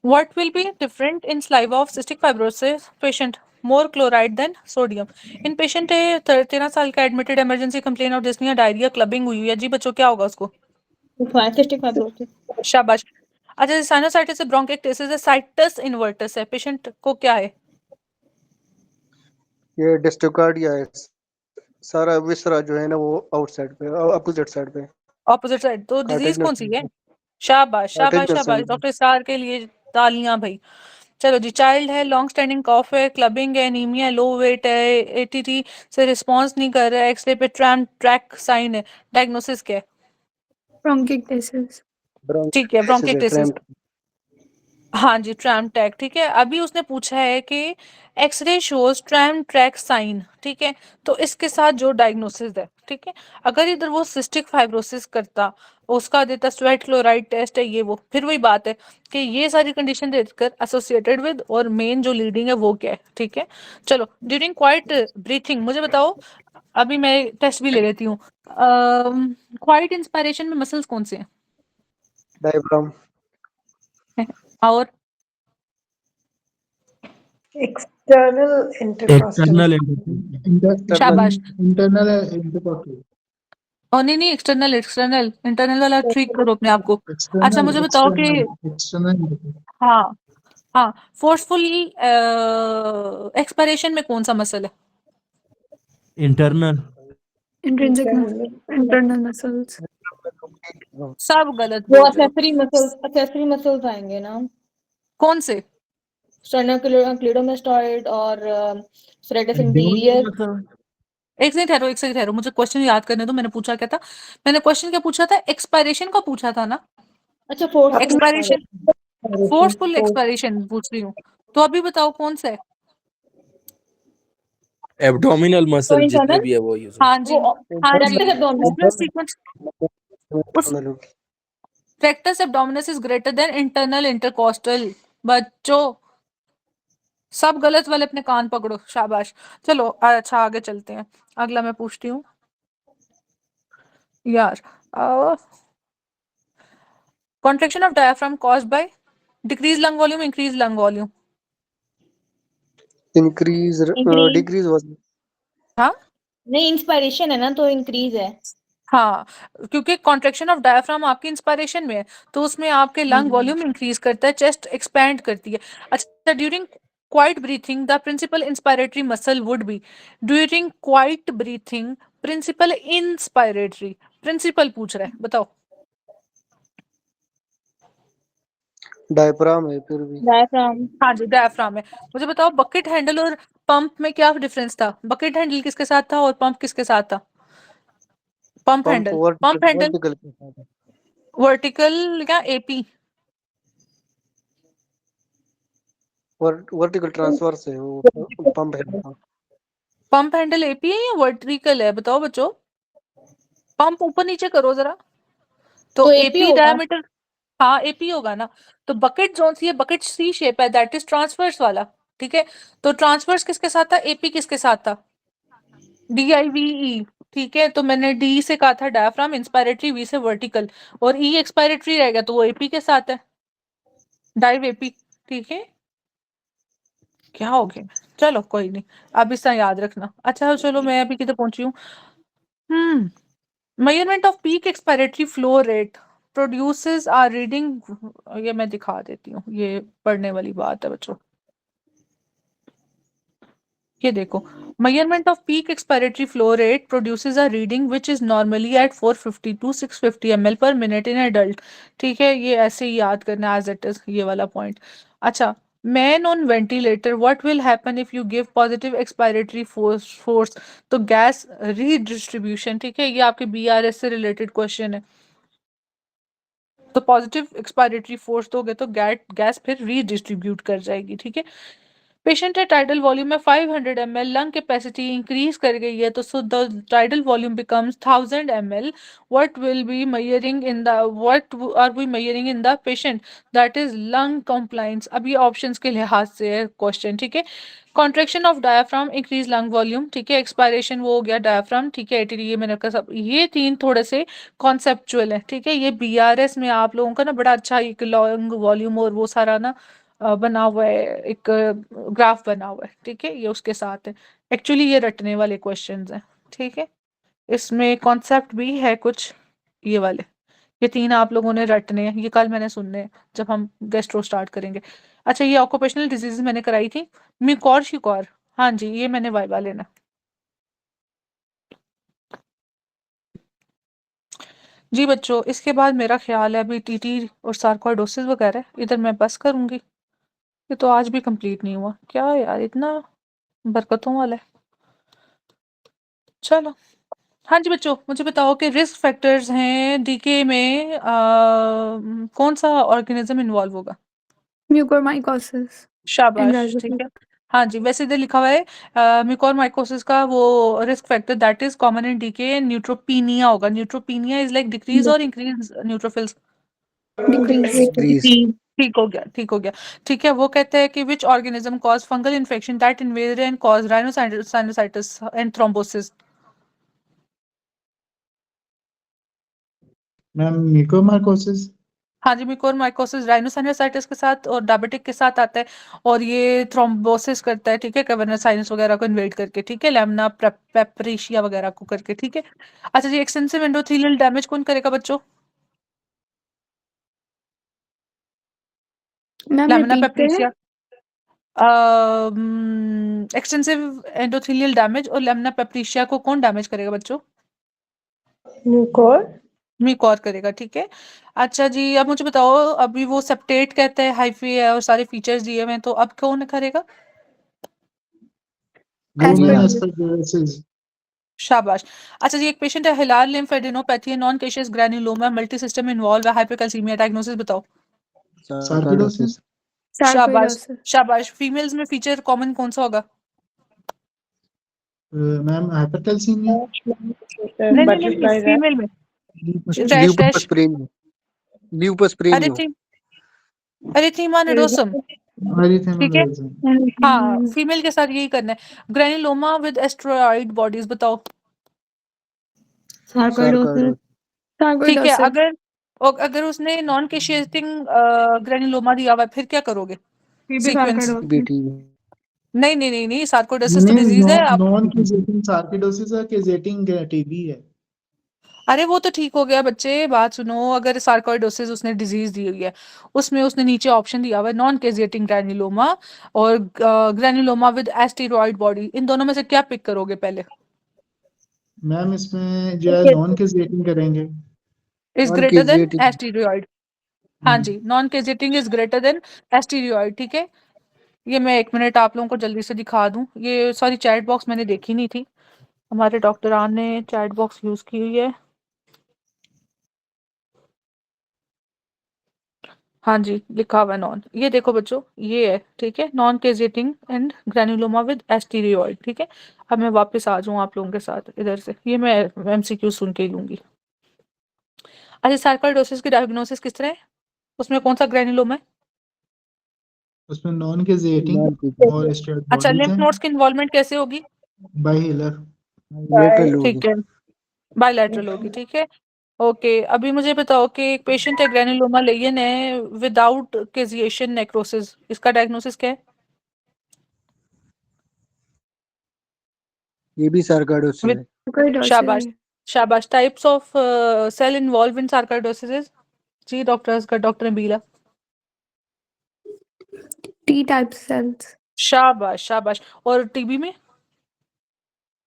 Speaker 1: what will be different in saliva of cystic fibrosis patient? more chloride than sodium. In patient है 13 साल का admitted emergency complaint of dyspnea diarrhea clubbing हुई है जी बच्चों क्या होगा उसको?
Speaker 7: Cystic fibrosis.
Speaker 1: शाबाश। अच्छा साइनोसाइटिस है ब्रोंकाइटिस है साइटस इन्वर्टस है पेशेंट को क्या है?
Speaker 3: ये डिस्टोकार्डिया है, सारा विसरा जो है ना वो आउटसाइड पे, अपोजिट साइड पे,
Speaker 1: ऑपोजिट साइड। तो डिजीज कौन सी है? शाबाश शाबाश
Speaker 3: कार्टिलेज
Speaker 1: शाबाश डॉक्टर सार के लिए तालियां भाई। चलो जी चाइल्ड है लॉन्ग स्टैंडिंग कॉफ है क्लबिंग है एनीमिया लो वेट है एटीटी से रिस्पांस नहीं कर रहा है एक्सरे पे ट्रैम ट्रैक साइन है डायग्नोसिस क्या है?
Speaker 7: Bronchiectasis.
Speaker 1: ठीक है ब्रोंकाइटिस।
Speaker 3: ट्रैम्प।
Speaker 1: हाँ जी ट्रैम ट्रैक ठीक है। अभी उसने पूछा है कि X ray shows tram track sign ठीक है तो इसके साथ जो डायग्नोसिस है ठीक है अगर इधर वो सिस्टिक फाइब्रोसिस करता उसका देता स्वेट क्लोराइड टेस्ट है ये वो फिर वही बात है कि ये सारी कंडीशन देकर एसोसिएटेड विद और मेन जो लीडिंग है वो क्या है ठीक है। चलो ड्यूरिंग क्वाइट ब्रीथिंग मुझे बताओ अभी मैं टेस्ट भी ले लेती हूँ। क्वाइट इंस्पायरेशन में मसल्स कौन से हैं?
Speaker 3: डायफ्राम।
Speaker 1: और
Speaker 2: External intercostal.
Speaker 1: शाबाश।
Speaker 4: इंटरनल इंटरकॉस्टल
Speaker 1: और नहीं एक्सटर्नल एक्सटर्नल इंटरनल वाला ठीक करो अपने आप को। अच्छा
Speaker 4: एक्सटर्नल
Speaker 1: मुझे बताओ कि
Speaker 4: एक्सटर्नल
Speaker 1: हाँ हाँ फोर्सफुल एक्सपायरेशन में कौन सा मसल है?
Speaker 8: Internal
Speaker 7: Intrinsic muscle. Internal muscles.
Speaker 1: सब गलत
Speaker 5: वो
Speaker 1: बोल रहे हो।
Speaker 5: accessory muscles आएंगे ना,
Speaker 1: कौन से?
Speaker 5: sternocleidomastoid और serratus inferior.
Speaker 1: एक सेकंड ठहरो मुझे क्वेश्चन याद करने दो। मैंने पूछा क्या था? मैंने क्वेश्चन क्या पूछा था? एक्सपायरेशन का पूछा था ना।
Speaker 5: अच्छा फोर्थ
Speaker 1: एक्सपायरेशन फोर्सफुल एक्सपायरेशन पूछ रही हूँ तो अभी बताओ कौन सा है?
Speaker 8: एब्डोमिनल मसल
Speaker 5: तो
Speaker 8: जितने
Speaker 5: internal
Speaker 8: भी है वो यूज
Speaker 1: हाँ जी
Speaker 5: वो
Speaker 1: हाँ जी
Speaker 5: rectus abdominis.
Speaker 1: उसमें सीक्वेंस उस rectus abdominis is greater then internal intercostal. बच्चों सब गलत वाले अपने कान पकड़ो शाबाश। चलो अच्छा आगे चलते हैं। अगला मैं पूछती हूँ यार contraction of diaphragm caused by decrease lung volume increase lung volume.
Speaker 3: Increase decrease was
Speaker 1: हाँ
Speaker 5: नहीं इंस्पायरेशन है ना तो इंक्रीज है।
Speaker 1: हाँ क्योंकि कॉन्ट्रैक्शन ऑफ डायफ्राम आपकी इंस्पायरेशन में है तो उसमें आपके लंग वॉल्यूम इंक्रीज करता है चेस्ट एक्सपैंड करती है। अच्छा during quiet breathing the principal inspiratory muscle would be during quiet breathing principal inspiratory principal पूछ रहा है बताओ।
Speaker 3: डायफ्राम है फिर भी।
Speaker 5: डायफ्राम
Speaker 1: हाँ जी डायफ्राम है। मुझे बताओ बकेट हैंडल और पंप में क्या डिफरेंस था? बकेट हैंडल किसके साथ था और पंप किसके साथ था? पंप
Speaker 3: पंप
Speaker 1: हैंडल
Speaker 3: वर्टिकल के साथ है।
Speaker 1: वर्टिकल या एपी?
Speaker 3: वर्टिकल ट्रांसफर से वो पंप है।
Speaker 1: पंप हैंडल एपी है या वर्टिकल है बताओ बच्चों। पंप ऊपर नीचे करो जरा तो
Speaker 5: तो AP
Speaker 1: एपी
Speaker 5: होगा।
Speaker 1: डायमीटर हाँ एपी होगा ना। तो बकेट जोन सी है बकेट सी शेप है दैट इज ट्रांसवर्स वाला ठीक है। तो ट्रांसवर्स किसके साथ था एपी किसके साथ था? DIVE ठीक है। तो मैंने डी से कहा था डायफ्राम इंस्पायरेटरी वी से वर्टिकल और ई एक्सपायरेटरी रहेगा तो वो एपी के साथ है डाइव एपी ठीक है। क्या हो गया? चलो कोई नहीं अब इसका याद रखना। अच्छा चलो मैं अभी किधर पहुंची हूँ। Measurement of peak expiratory flow rate produces are reading. ये मैं दिखा देती हूँ ये पढ़ने वाली बात है बच्चों। ये देखो measurement of peak expiratory flow rate produces a reading which is normally at 450 to 650 ml per minute in adult। ठीक है ये ऐसे ही याद करना as it is ये वाला पॉइंट। अच्छा man on ventilator what will happen if you give positive expiratory force तो गैस रीडिस्ट्रीब्यूशन ठीक है ये आपके BRS से रिलेटेड क्वेश्चन है। तो पॉजिटिव एक्सपायरेटरी फोर्स दोगे तो गैस फिर रीडिस्ट्रीब्यूट कर जाएगी ठीक है। पेशेंट है टाइडल वॉल्यूम में 500 ml लंग कैपेसिटी इंक्रीज कर गई है तो so the tidal volume becomes 1000 ml। What will be measuring in the what are we measuring in the patient that is lung compliance. अब ये ऑप्शंस के लिहाज से है क्वेश्चन ठीक है। Contraction of diaphragm increase lung volume ठीक है। एक्सपायरेशन वो हो गया डायफ्राम ठीक है। ATD ये मैंने कहा सब ये तीन थोड़े से कॉन्सेप्चुअल है ठीक है। ये BRS में आप लोगों का ना बड़ा अच्छा एक लंग वॉल्यूम और वो सारा ना बना हुआ है, एक ग्राफ बना हुआ है, ठीक है, ये उसके साथ है। एक्चुअली ये रटने वाले क्वेश्चंस हैं, ठीक है, इसमें कॉन्सेप्ट भी है कुछ ये वाले। ये 3 आप लोगों ने रटने हैं, ये कल मैंने सुनने हैं जब हम गैस्ट्रो स्टार्ट करेंगे। अच्छा, ये ऑक्यूपेशनल डिजीज मैंने कराई थी, म्यूकोर शिकोर, हाँ जी, ये मैंने वाइवा लेना। जी बच्चों, इसके बाद मेरा ख्याल है अभी टीटी और सार्कोइडोसिस वगैरह इधर मैं बस करूंगी। ये तो आज भी कंप्लीट नहीं हुआ, क्या यार, इतना बरकतों वाला है। चलो, हाँ जी बच्चों, मुझे बताओ कि रिस्क फैक्टर्स हैं डीके में, कौन सा ऑर्गेनिज्म इन्वॉल्व होगा?
Speaker 7: Mucormycosis and
Speaker 1: शाबाश, ठीक
Speaker 7: rhizopus.
Speaker 1: है। हाँ जी, वैसे इधर लिखा हुआ है म्यूकोरमाइकोसिस का वो risk factor that is common in DK, neutropenia होगा। न्यूट्रोपीनिया इज लाइक डिक्रीज और इंक्रीज न्यूट्रोफिल्स।
Speaker 7: Decrease.
Speaker 1: ठीक हो गया, ठीक हो गया, ठीक है। वो कहते हैं कि which organism cause fungal infection that invade and cause rhinosinusitis and thrombosis?
Speaker 4: Ma'am mucormycosis.
Speaker 1: हाँ जी, म्यूकोरमाइकोसिस राइनोसाइनोसाइटिस के साथ और डायबिटिक के साथ आता है, और ये थ्रोम्बोसिस करता है, ठीक है, कैवर्नस साइनस वगैरह को इन्वेड करके, ठीक है, लैमिना पेपरिशिया वगैरह को करके, ठीक है। अच्छा जी, एक्सटेंसिव एंडोथेलियल डैमेज कौन करेगा बच्चों?
Speaker 7: मैम
Speaker 1: लैमिना
Speaker 7: रिपीट करें.
Speaker 1: पेपरिशिया, एक्सटेंसिव एंडोथेलियल डैमेज और लैमिना पेपरिशिया को कौन डैमेज करेगा बच्चों?
Speaker 2: म्यूकोर।
Speaker 1: म्यूकोर करेगा, ठीक है। अच्छा जी, अब मुझे बताओ, अभी वो सेप्टेट कहते हैं, हाइफी है और सारे फीचर्स दिए हुए हैं, तो अब कौन करेगा?
Speaker 4: वो मैम
Speaker 7: Aspergillus.
Speaker 4: एस्परगिलोसिस।
Speaker 1: शाबाश। अच्छा जी, एक पेशेंट है, हिलार लिम्फेडेनोपैथी है, non caseous granuloma, multi system involve है, हाइपरकैल्सीमिया, डायग्नोसिस बताओ।
Speaker 4: सार्कोइडोसिस।
Speaker 1: शाबाश,
Speaker 7: Sarcoidosis.
Speaker 1: शाबाश। फीमेल्स में फीचर कॉमन कौन सा होगा?
Speaker 4: Ma'am hypercalcaemia.
Speaker 1: नहीं नहीं नहीं,
Speaker 2: बटरफ्लाई रैट।
Speaker 1: फीमेल में rash
Speaker 3: lupus
Speaker 1: rash
Speaker 3: pernio, lupus pernio.
Speaker 1: Erythema nodosum, ठीक है।
Speaker 4: एरिथेमाटोसिस।
Speaker 1: हाँ, फीमेल के साथ यही करना है। ग्रैन्युलोमा विद एस्ट्रॉइड बॉडीज बताओ।
Speaker 7: Sarcoidosis.
Speaker 1: ठीक है,
Speaker 7: Sarcoidosis.
Speaker 1: अगर उसने नॉन केशियटिंग ग्रैन्युलोमा दिया हुआ है, फिर क्या करोगे?
Speaker 5: ये भी
Speaker 1: सीक्वेंस,
Speaker 5: sarcoidosis.
Speaker 3: बेटी
Speaker 1: नहीं नहीं नहीं नहीं, सार्कोइडोसिस तो
Speaker 4: नहीं,
Speaker 1: डिजीज है आप।
Speaker 4: नॉन केजेटिंग सार्कोइडोसिस है, केजेटिंग टीबी है।
Speaker 1: अरे वो तो ठीक हो गया बच्चे, बात सुनो, अगर सार्कोइडोसिस उसने डिजीज दी हुई है, उसमें उसने नीचे ऑप्शन दिया हुआ है नॉन केजेटिंग ग्रैन्युलोमा और ग्रैन्युलोमा विद एस्टेरॉइड बॉडी, इन दोनों में से क्या पिक करोगे पहले?
Speaker 4: मैम इसमें जो है नॉन केजेटिंग करेंगे।
Speaker 1: Is
Speaker 3: non
Speaker 1: greater than
Speaker 3: caseative.
Speaker 1: Asteroid. हाँ जी, non caseating is greater than asteroid, ठीक है। ये मैं 1 मिनट आप लोगों को जल्दी से दिखा दूं, ये सॉरी चैट बॉक्स मैंने देखी नहीं थी, हमारे डॉक्टर आन ने चैट बॉक्स यूज की हुई है। हाँ जी, लिखा हुआ है नॉन, ये देखो बच्चों, ये है, ठीक है, नॉन केजेटिंग एंड ग्रैन्युलोमा विद एस्टीरियोइड, ठीक है। अब मैं वापस आ जाऊँ आप लोगों के साथ इधर से, ये मैं एमसीक्यू सुन के ही लूंगी। अच्छा, सार्कोइडोसिस की डायग्नोसिस किस तरह है, उसमें कौन सा ग्रैन्युलोमा है?
Speaker 4: उसमें नॉन केजेटिंग
Speaker 3: नॉन केजेटिव
Speaker 4: और स्टेरॉइड
Speaker 1: अच्छा,
Speaker 4: बॉडीज
Speaker 1: लिम्फ
Speaker 4: हैं।
Speaker 1: नोड्स की इन्वॉल्वमेंट कैसे होगी?
Speaker 4: बाइहिलर।
Speaker 3: लेटरल होगी।
Speaker 1: ठीक है, बायलैटरल होगी, ठीक है। ओके, अभी मुझे बताओ कि एक पेशेंट है, ग्रैन्युलोमा लेयन है विदाउट केजिएशन नेक्रोसिस, इसका डायग्नोसिस क्या है?
Speaker 3: ये भी सार्कोइडोसिस
Speaker 1: विद
Speaker 3: है।
Speaker 1: शाबाश,
Speaker 7: Sarcoidosis.
Speaker 1: शाबाश। Types of cell involve in sarcoidosis? जी डॉक्टर्स का, डॉक्टर नबीला।
Speaker 7: T-type cells.
Speaker 1: शाबाश, शाबाश। और टीबी में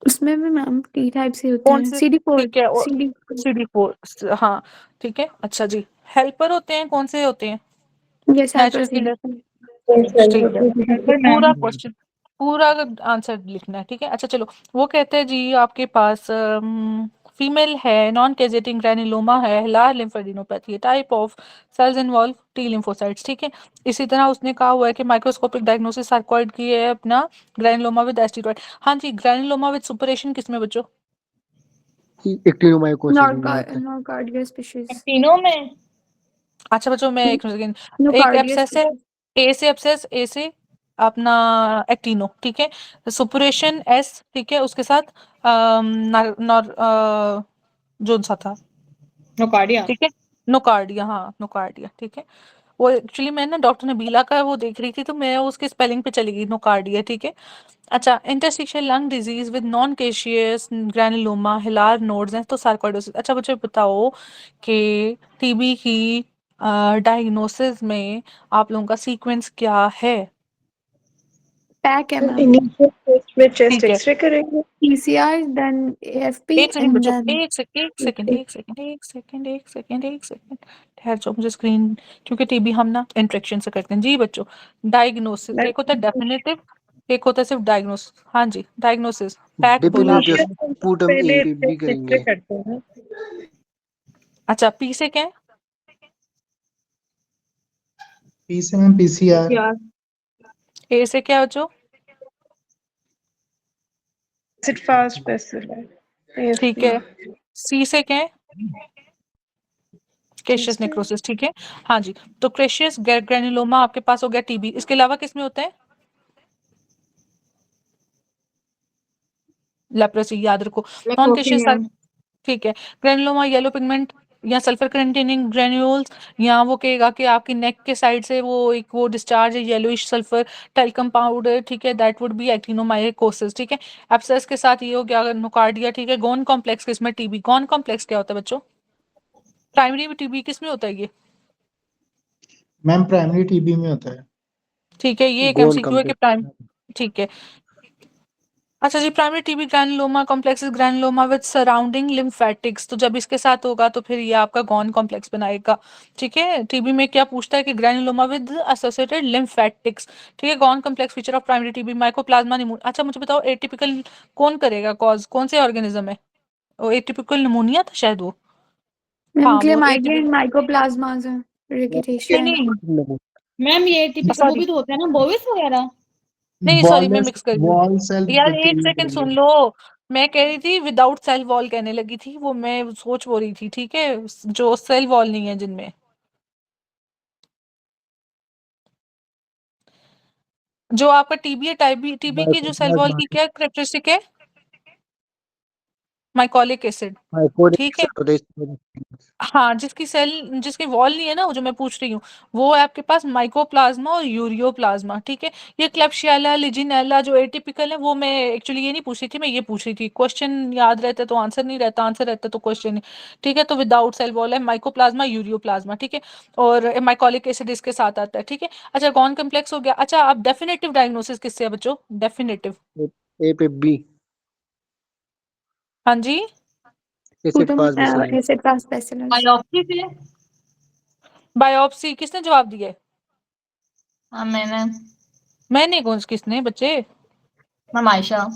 Speaker 7: उसमें भी मैम T-type से होते
Speaker 1: कौन
Speaker 7: हैं.
Speaker 1: से?
Speaker 7: CD4.
Speaker 1: ठीक है, और
Speaker 7: CD4.
Speaker 1: CD4, हाँ, ठीक है। अच्छा जी, हेल्पर होते हैं, कौन से होते हैं?
Speaker 7: Yes,
Speaker 1: natural killer,
Speaker 7: hypersensitive.
Speaker 1: ठीक है। पूरा क्वेश्चन, पूरा आंसर लिखना है, ठीक है। अच्छा चलो, वो कहते हैं जी आपके पास फीमेल है, नॉन केजेटिंग ग्रैन्युलोमा है, लार लिम्फेडिनोपैथी है, type of cells involve T lymphocytes, ठीक है। इसी तरह उसने कहा हुआ है कि माइक्रोस्कोपिक डायग्नोसिस सार्कोइड की है अपना, ग्रैन्युलोमा विद एस्टेरॉइड। हाँ जी, ग्रैन्युलोमा विद सुपरेशन किसमें बच्चों?
Speaker 3: एक्टिनोमाइकोसिस में होता है।
Speaker 7: Nocardia species.
Speaker 5: तीनों में
Speaker 1: अच्छा बच्चों, मैं एक सेकंड, एक
Speaker 7: Nocardia
Speaker 1: एब्सेस है,
Speaker 7: species.
Speaker 1: ए से एब्सेस, ए से अपना एक्टिनो, ठीक है, सुपरेशन एस, ठीक है, उसके साथ नर, नर, जोन सा था,
Speaker 5: nocardia.
Speaker 1: ठीक है, नोकार्डिया, हाँ नोकार्डिया, ठीक है। वो एक्चुअली मैं ना डॉक्टर नबीला का वो देख रही थी तो मैं उसके स्पेलिंग पे चली गई, नोकार्डिया, ठीक है। अच्छा, interstitial lung disease with non caseous granuloma, hilar nodes हैं तो सार्कोइडोसिस। अच्छा मुझे बताओ कि टीबी की डायग्नोसिस में आप लोगों का सीक्वेंस क्या है?
Speaker 7: पैक है मैम।
Speaker 2: इनिशियल टेस्ट में चेस्ट
Speaker 1: ठीक है,
Speaker 2: एक्सरे करेंगे।
Speaker 7: PCR, then AFP,
Speaker 1: एक सेकंड
Speaker 7: and
Speaker 1: बच्चों,
Speaker 7: then
Speaker 1: एक सेकंड एक सेकंड
Speaker 7: EP.
Speaker 1: एक सेकंड एक सेकंड एक सेकंड एक सेकंड ठहर जाओ, मुझे स्क्रीन, क्योंकि टीबी हम ना इंट्रेक्शन से करते हैं। जी बच्चों, डायग्नोसिस एक होता है डेफिनेटिव, एक होता है सिर्फ डायग्नोसिस। हाँ जी, डायग्नोसिस पैक बोला
Speaker 3: डिफिनेटिव
Speaker 1: आपने।
Speaker 3: स्पूटम ए
Speaker 2: पहले
Speaker 3: पे बी
Speaker 2: चेस्ट एक्सरे
Speaker 3: करेंगे।
Speaker 2: करते हैं।
Speaker 1: अच्छा, पी से क्या है?
Speaker 4: पी से मैम PCR।
Speaker 5: यार
Speaker 1: ए से क्या है बच्चों?
Speaker 2: एसिड फास्ट बेसिल है,
Speaker 1: ठीक
Speaker 2: AFP।
Speaker 1: है। सी से क्या है? क्रेशियस
Speaker 2: चेस्ट
Speaker 1: नेक्रोसिस, ठीक है। हाँ जी, तो क्रेशियस ग्रैनुलोमा आपके पास हो गया टीबी, इसके अलावा किस में होता है? लेप्रोसी, याद रखो। नॉन
Speaker 5: लेप्रोसी
Speaker 1: क्रेशियस,
Speaker 5: है।
Speaker 1: ठीक है। ग्रैनुलोमा येलो पिगमेंट या सल्फर कंटेनिंग ग्रैन्यूल्स, या वो कहेगा कि आपकी नेक के साइड से वो एक वो डिस्चार्ज है येलोइश सल्फर टेल्कम पाउडर, ठीक है, दैट वुड बी एक्टिनोमाइकोसिस, ठीक है। एब्सेस के साथ ये हो गया नोकार्डिया, ठीक है। गोन कॉम्प्लेक्स किसमें टीबी, गोन कॉम्प्लेक्स क्या होता है बच्चों? प्राइमरी टीबी किसमें होता है ये?
Speaker 4: मैम प्राइमरी टीबी में होता है।
Speaker 1: ठीक है, ये एक
Speaker 3: गोन
Speaker 1: एमसीक्यू है कि प्राइम,
Speaker 3: कम्प्लीट।
Speaker 1: ठीक है। अच्छा जी, primary TB granuloma complex is granuloma with surrounding lymphatics, तो जब इसके साथ होगा तो फिर ये आपका गॉन कॉम्प्लेक्स बनाएगा, ठीक है। टीबी में क्या पूछता है कि ग्रैनुलोमा विद एसोसिएटेड लिम्फेटिक्स, ठीक है। Ghon complex feature of primary TB mycoplasma pneumonia. अच्छा मुझे बताओ एटिपिकल कौन करेगा कॉज, कौन से ऑर्गेनिज्म है? वो एटिपिकल निमोनिया था शायद वो।
Speaker 7: मैम
Speaker 1: हाँ वो
Speaker 7: क्लेमाइडिया
Speaker 1: एटिपिकल,
Speaker 7: एंड माइकोप्लाज्मास है,
Speaker 1: नहीं
Speaker 7: रिकेटेशिया है।
Speaker 1: नहीं
Speaker 5: मैम ये टिपिकल वो
Speaker 1: सॉरी,
Speaker 5: भी तो होता है ना, बोविस वगैरह।
Speaker 1: नहीं सॉरी मैं मिक्स कर गई।
Speaker 4: वॉल सेल
Speaker 1: यार एक सेकंड सुन
Speaker 4: बैक्टीरिया।
Speaker 1: लो, मैं कह रही थी विदाउट सेल वॉल कहने लगी थी, वो मैं सोच वो रही थी, ठीक है, जो सेल वॉल नहीं है जिनमें। जो आपका टीबी है, टीबी की जो सेल वॉल की क्या करेक्टरिस्टिक है? माइकोलिक एसिड, ठीक है। हाँ, जिसकी सेल, जिसकी वॉल नहीं है ना, वो जो मैं पूछ रही हूँ, वो है आपके पास माइकोप्लाज्मा और यूरियोप्लाज्मा, ठीक है। ये क्लेब्सियला लिजिनेला जो एटिपिकल है, वो मैं एक्चुअली ये नहीं पूछ रही थी, मैं ये पूछ रही थी, क्वेश्चन याद रहता है तो आंसर नहीं रहता, आंसर रहता तो क्वेश्चन नहीं, ठीक है। तो विदाउट सेल वॉल है माइकोप्लाज्मा यूरियोप्लाज्मा, ठीक है। और माइकोलिक एसिड इसके साथ आता है, ठीक है। अच्छा, गॉन कम्प्लेक्स हो गया। अच्छा, अब डेफिनेटिव डायग्नोसिस किससे है बच्चों, डेफिनेटिव?
Speaker 3: ए पे बी
Speaker 1: हाँ जी,
Speaker 3: acid
Speaker 7: Sputum,
Speaker 3: fast bacillus.
Speaker 7: acid fast bacillus.
Speaker 5: Biopsy से।
Speaker 1: बायोप्सी किसने जवाब दिया है?
Speaker 5: हाँ मैंने।
Speaker 1: मैंने, कौन किसने बच्चे?
Speaker 5: मैम आयशा।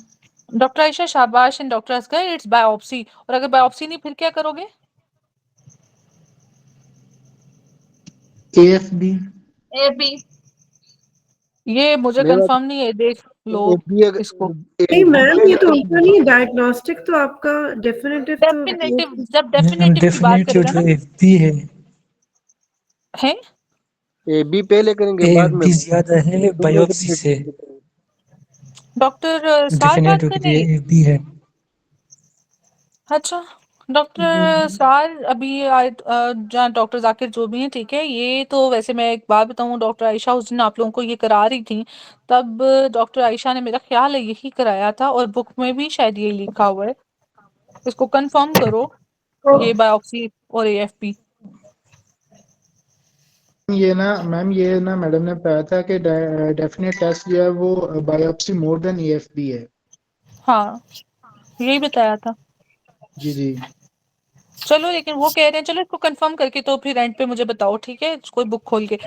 Speaker 1: डॉक्टर आयशा, शाबाश। And doctor Asghar, it's biopsy. और अगर बायोप्सी नहीं फिर क्या करोगे?
Speaker 4: AFB।
Speaker 5: एपी।
Speaker 1: ये मुझे
Speaker 3: मेरा
Speaker 1: कंफर्म नहीं है, देख लो
Speaker 3: ए बी
Speaker 1: इसको।
Speaker 2: नहीं मैम, ये तो होता नहीं है डायग्नोस्टिक, तो आपका डेफिनेटिव तो
Speaker 1: डेफिनेटिव, जब
Speaker 8: मैम
Speaker 1: डेफिनेटिव की बात
Speaker 8: डेफिनेट
Speaker 1: करेगा
Speaker 8: जो
Speaker 1: ना,
Speaker 8: एफबी
Speaker 1: है
Speaker 3: ए बी पहले करेंगे
Speaker 8: है
Speaker 3: बाद में
Speaker 8: एफबी ज्यादा है
Speaker 3: दोनों
Speaker 8: बायोप्सी से।
Speaker 1: डॉक्टर सार बात
Speaker 8: डेफिनेट
Speaker 1: कर
Speaker 8: के
Speaker 1: रहे
Speaker 8: लिए
Speaker 1: हैं?
Speaker 8: एफबी है।
Speaker 1: अच्छा, डॉक्टर सार अभी जहाँ डॉक्टर जाकिर जो भी हैं, ठीक है। ये तो वैसे मैं एक बात बताऊँ, डॉक्टर आयशा उस दिन आप लोगों को ये करा रही थी, तब डॉक्टर आयशा ने, मेरा ख्याल है, यही कराया था, और बुक में भी शायद ये लिखा हुआ है, इसको कंफर्म करो, ये बायोप्सी और एएफपी।
Speaker 4: ये ना मैम, ये ना मैडम ने बताया था कि डेफिनेट टेस्ट जो है वो बायोप्सी मोर देन AFB है।
Speaker 1: हाँ, यही बताया था।
Speaker 4: जी जी।
Speaker 1: चलो, लेकिन वो कह रहे हैं, चलो इसको कंफर्म करके तो फिर एंड पे मुझे बताओ, ठीक है, कोई बुक खोल के।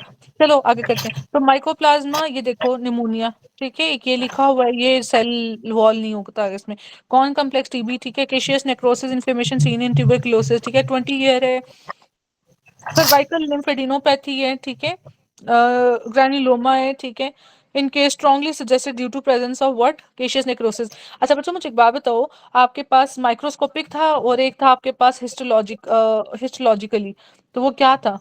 Speaker 1: चलो आगे करते हैं। तो माइकोप्लाज्मा, ये देखो निमोनिया, ठीक है, एक ये लिखा हुआ है, ये सेल वॉल नहीं होता है इसमें। कौन कम्प्लेक्स टीबी, ठीक है। Caseous necrosis inflammation seen in tuberculosis, ठीक है, 20 ईयर है। सर्वाइकल लिम्फेडिनोपैथी है, ठीक है। ग्रैनुलोमा है, ठीक है। In case strongly suggested due to presence of what, caseous necrosis. अच्छा बच्चों, मुझे एक बात बताओ, आपके पास माइक्रोस्कोपिक था और एक था आपके पास हिस्टोलॉजिकली, तो वो क्या था?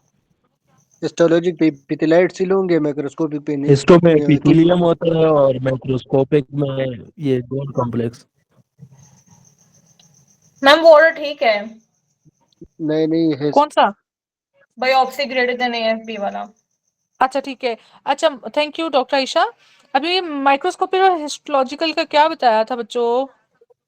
Speaker 3: हिस्टोलॉजिक पे पिथिलाइट सील होंगे, माइक्रोस्कोपिक पे
Speaker 9: हिस्टो में
Speaker 3: टिप।
Speaker 9: एपिथेलियम होता है और माइक्रोस्कोपिक में ये गोल कॉम्प्लेक्स।
Speaker 5: मैम वो order ठीक है।
Speaker 3: नहीं नहीं है।
Speaker 1: कौन सा?
Speaker 5: बायोप्सी ग्रेटर देन एएफबी वाला।
Speaker 1: अच्छा ठीक है। अच्छा थैंक यू डॉक्टर आयशा। अभी माइक्रोस्कोपी और हिस्टोलॉजिकल का क्या बताया था बच्चों?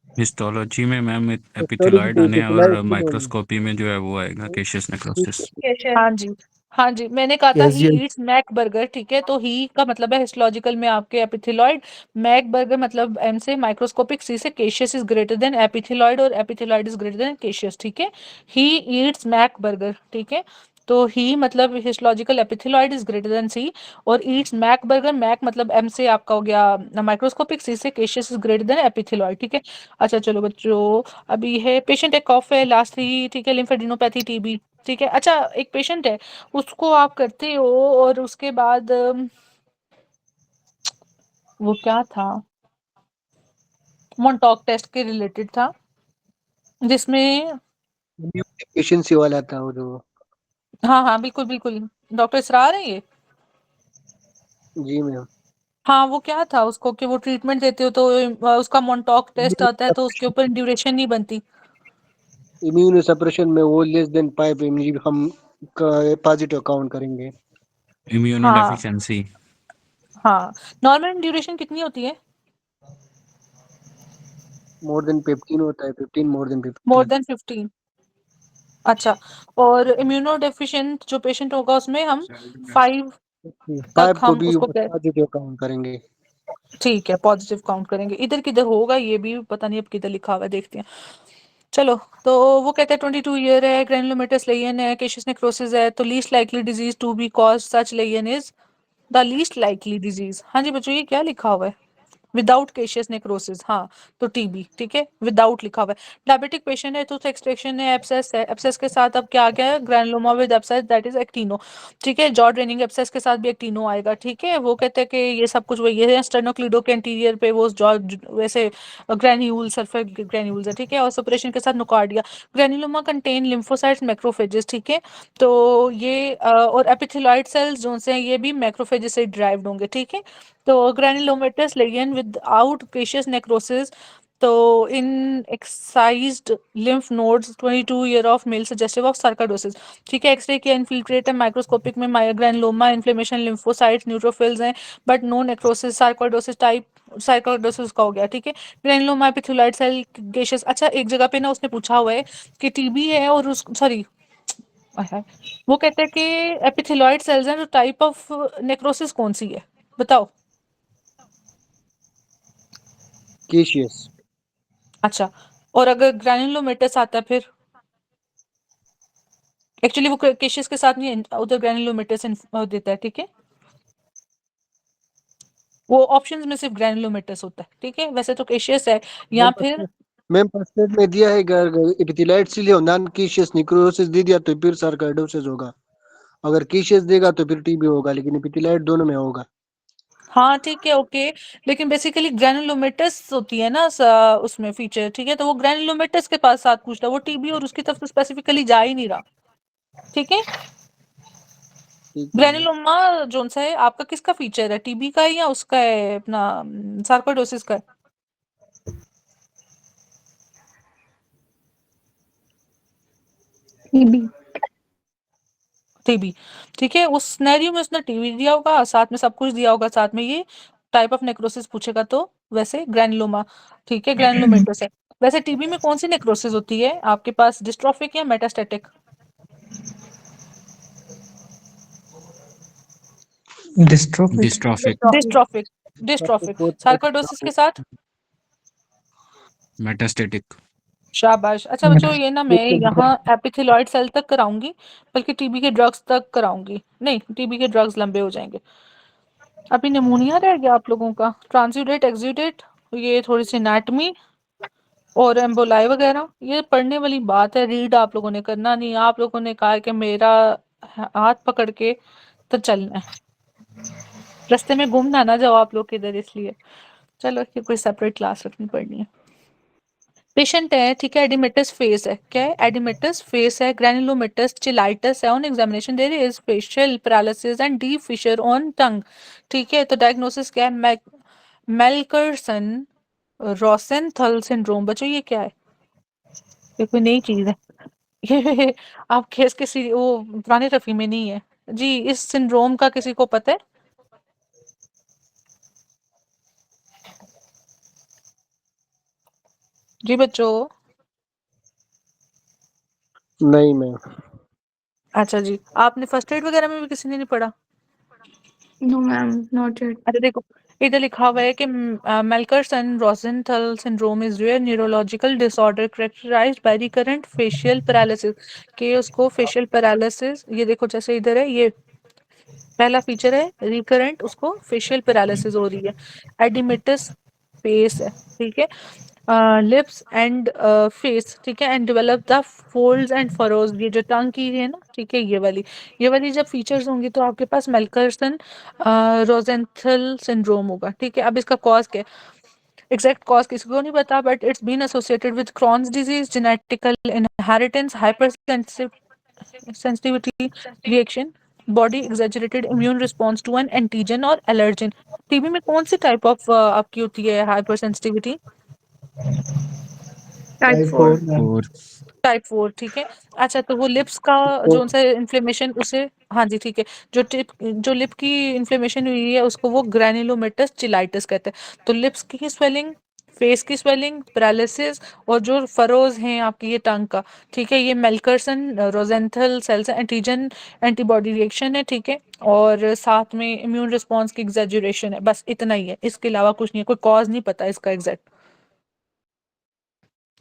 Speaker 8: हिस्टोलॉजी में मैम
Speaker 3: हिस्टोलॉजी
Speaker 8: एपिथेलॉइड
Speaker 3: पे
Speaker 8: आने और
Speaker 3: इपिथेलाइड की दोनों
Speaker 8: माइक्रोस्कोपी में जो है वो आएगा केशियस नेक्रोसिस।
Speaker 1: हाँ जी, हाँ जी, मैंने कहा था
Speaker 9: Yes,
Speaker 1: ही
Speaker 9: yes.
Speaker 1: ईट्स मैक बर्गर, ठीक है? तो ही का मतलब है हिस्टोलॉजिकल में आपके एपिथेलॉइड, मैक बर्गर मतलब एम से माइक्रोस्कोपिक, सी से caseous is greater than epithelioid और epithelioid is greater than caseous, ठीक है? ही ईट्स मैक बर्गर, ठीक है? तो ही मतलब histological epithelioid is greater than C और ईट्स मैक बर्गर, मैक मतलब एम से आपका हो गया माइक्रोस्कोपिक, सी से caseous is greater than epithelioid, ठीक है? अच्छा चलो बच्चों, अभी है पेशेंट, एक कॉफ है, लास्ट थ्री, ठीक है? लिम्फेडिनोपैथी, टीबी, ठीक है? अच्छा एक पेशेंट है, उसको आप करते हो और उसके बाद वो क्या था, मोनटॉक टेस्ट के रिलेटेड था जिसमें,
Speaker 3: एफिशिएंसी वाला था वो जो।
Speaker 1: हाँ हाँ बिल्कुल बिल्कुल, डॉक्टर इसरार है ये।
Speaker 3: जी मैम।
Speaker 1: हाँ वो क्या था उसको कि वो ट्रीटमेंट देते हो तो उसका मोनटॉक टेस्ट आता है तो उसके ऊपर ड्यूरेशन नहीं बनती।
Speaker 3: इम्यूनो सप्रेशन में वो लेस देन 5 mg हम पॉजिटिव काउंट करेंगे।
Speaker 8: इम्यूनो
Speaker 1: हाँ
Speaker 8: डेफिशिएंसी।
Speaker 1: हाँ, नॉर्मल ड्यूरेशन कितनी होती है?
Speaker 3: मोर देन 15 होता है, 15 मोर देन
Speaker 1: मोर
Speaker 3: 15।
Speaker 1: देन 15। अच्छा, और इम्यूनो डेफिशिएंट जो पेशेंट होगा उसमें हम 5 तक
Speaker 3: 5 को
Speaker 1: हम
Speaker 3: भी
Speaker 1: उसको
Speaker 3: पॉजिटिव काउंट करेंगे।
Speaker 1: ठीक है पॉजिटिव काउंट करेंगे। इधर किधर होगा ये भी पता नहीं, अब किधर लिखा हुआ है देखते हैं। चलो, तो वो कहते हैं 22 ईयर है, ग्रेनुलोमेटस लेयन है, केशियस नेक्रोसिस है, तो least likely disease to be cause such lesion is the least likely disease. हाँ जी बच्चों, ये क्या लिखा हुआ है? विदाउट केशियस नेक्रोसिस, हाँ तो टीबी, ठीक है? विदाउट लिखा हुआ है। डायबिटिक पेशेंट है, टूथ एक्सट्रैक्शन है, एब्सेस है, एब्सेस के साथ अब क्या आ गया है? Granuloma with abscess that is actino, ठीक है? जॉ ड्रेनिंग एब्सेस के साथ भी एक्टिनो आएगा, ठीक है? वो कहते हैं कि ये सब कुछ वही है, स्टेनोक्लीडो के इंटीरियर पे वो जॉ वैसे ग्रैन्यूल सल्फर ग्रैन्यूल्स है, ठीक है? और सप्रेशन के साथ nocardia. Granuloma contain lymphocytes macrophages, ठीक है? तो ये और एपिथेलॉइड सेल्स जो से हैं ये भी मैक्रोफेजेस से ड्राइव्ड होंगे, ठीक है? तो granulomatous lesion without caseous necrosis, तो in excised lymph nodes 22 year of male suggestive of sarcoidosis, ठीक है? एक्सरे किया, इन्फिल्ट्रेट है, माइक्रोस्कोपिक में ग्रैनुलोमा, इन्फ्लेमेशन, लिम्फोसाइट्स, न्यूट्रोफिल्स हैं, but no necrosis, sarcoidosis type, sarcoidosis का हो गया, ठीक है? Granuloma epithelioid cell caseous. अच्छा एक जगह पे ना उसने पूछा हुआ है कि टीबी है और उस सॉरी वो कहते हैं कि एपिथेलॉइड सेल्स हैं, तो टाइप ऑफ नेक्रोसिस कौन सी है बताओ?
Speaker 3: केशियस।
Speaker 1: अच्छा, और अगर ग्रैनुलोमेटस आता है फिर? एक्चुअली वो केशियस के साथ नहीं, उधर ग्रैनुलोमेटस देता है, ठीक है? वो ऑप्शंस में सिर्फ ग्रैनुलोमेटस होता है, ठीक है? वैसे तो केशियस है या फिर
Speaker 3: मैम फर्स्ट एड में दिया है एपिथेलाइड से लियो नॉन केशियस निक्रोसिस दे दिया तो फिर सार्कोइडोसिस होगा। अगर केशियस देगा तो फिर टीबी होगा, लेकिन एपिथेलाइड दोनों में होगा।
Speaker 1: हाँ ठीक है ओके, लेकिन बेसिकली ग्रैनुलोमेटस होती है ना उसमें फीचर, ठीक है? तो वो ग्रैनुलोमेटस के पास साथ पूछ रहा, वो टीबी और उसकी तरफ तो स्पेसिफिकली जा ही नहीं रहा, ठीक है?
Speaker 3: ठीक है मैम।
Speaker 1: ग्रैनुलोमा जोन सा है आपका, किसका फीचर है? टीबी का है या उसका है अपना सार्कोइडोसिस का है?
Speaker 7: टीबी।
Speaker 1: टीबी, ठीक है? उस सिनेरियो में उसने टीबी दिया होगा, साथ में सब कुछ दिया होगा, साथ में ये टाइप ऑफ नेक्रोसिस पूछेगा तो वैसे ग्रैनुलोमा, ठीक है? ग्रैनुलोमेटस है। वैसे टीबी में कौन सी नेक्रोसिस होती है आपके पास, डिस्ट्रोफिक या metastatic?
Speaker 8: Dystrophic.
Speaker 1: Dystrophic, dystrophic. Sarcoidosis के साथ
Speaker 8: मेटास्टेटिक।
Speaker 1: शाबाश। अच्छा बच्चों, ये ना मैं यहाँ एपिथेलॉइड सेल तक कराऊंगी, बल्कि टीबी के ड्रग्स तक कराऊंगी नहीं, टीबी के ड्रग्स लंबे हो जाएंगे। अभी निमोनिया रह गया आप लोगों का, ट्रांसयूडेट एक्सयूडेट, ये थोड़ी सी एनाटमी और एम्बोलाई वगैरह, ये पढ़ने वाली बात है, रीड आप लोगों ने करना नहीं। आप लोगों ने कहा कि मेरा हाथ पकड़ के तो चलना है, रास्ते में गुम ना जाओ आप लोग किधर, इसलिए चलो ये कोई सेपरेट क्लास रखनी पड़नी है। पेशेंट है, ठीक है? एडिमेटस फेस है, क्या है? एडिमेटस फेस है, ग्रैनुलोमेटस चिलाइटस है, on examination there is facial paralysis and deep fissure on tongue, ठीक है? तो डायग्नोसिस क्या है? Melkersson Rosenthal syndrome. बच्चों ये क्या है? ये कोई नई चीज है? ये आप केस के वो पुराने रफी में नहीं है, जी इस सिंड्रोम का किसी को पता है? जी बच्चों।
Speaker 3: नहीं मैम।
Speaker 1: अच्छा जी, आपने फर्स्ट एड वगैरह में भी किसी ने नहीं पढ़ा?
Speaker 7: No, ma'am, not yet.
Speaker 1: अच्छा देखो, इधर लिखा हुआ है कि Melkersson Rosenthal syndrome is rare neurological disorder characterised by recurrent facial paralysis, के उसको फेशियल पैरालिसिस, ये देखो जैसे इधर है, ये पहला फीचर है रिकरेंट, उसको फेशियल पैरालिसिस हो रही है, एडिमिटस फेस है, ठीक है, लिप्स एंड फेस, ठीक है, and develop the folds and furrows, ये जो टंग की है ना, ठीक है, ये वाली जब फीचर्स होंगी तो आपके पास मेल्करसन रोजेंथल सिंड्रोम होगा, ठीक है। अब इसका कॉज क्या है? एग्जैक्ट कॉज किसी को नहीं पता, but it's been associated with Crohn's disease, genetical inheritance, hyper sensitivity reaction, body exaggerated immune response to an antigen or allergen। TB में कौन सी टाइप ऑफ आपकी होती है hyper sensitivity?
Speaker 5: Type
Speaker 4: type
Speaker 5: 4।
Speaker 4: 4 ma'am.
Speaker 8: और
Speaker 1: टाइप 4, ठीक है। अच्छा तो वो लिप्स का जो सा इन्फ्लेमेशन उसे, हाँ जी ठीक है, जो लिप की इन्फ्लेमेशन हुई है उसको वो ग्रैनुलोमेटस चिलाइटिस कहते हैं। तो लिप्स की स्वेलिंग, फेस की स्वेलिंग, पैरालिसिस, और जो फरोज हैं आपकी ये टंग का, ठीक है, ये मेल्करसन रोजेंथल सेल्स एंटीजन एंटीबॉडी रिएक्शन है, ठीक है, और साथ में इम्यून रिस्पॉन्स की एग्जैजुरेशन है, बस इतना ही है, इसके अलावा कुछ नहीं है, कोई कॉज नहीं पता इसका एग्जैक्ट।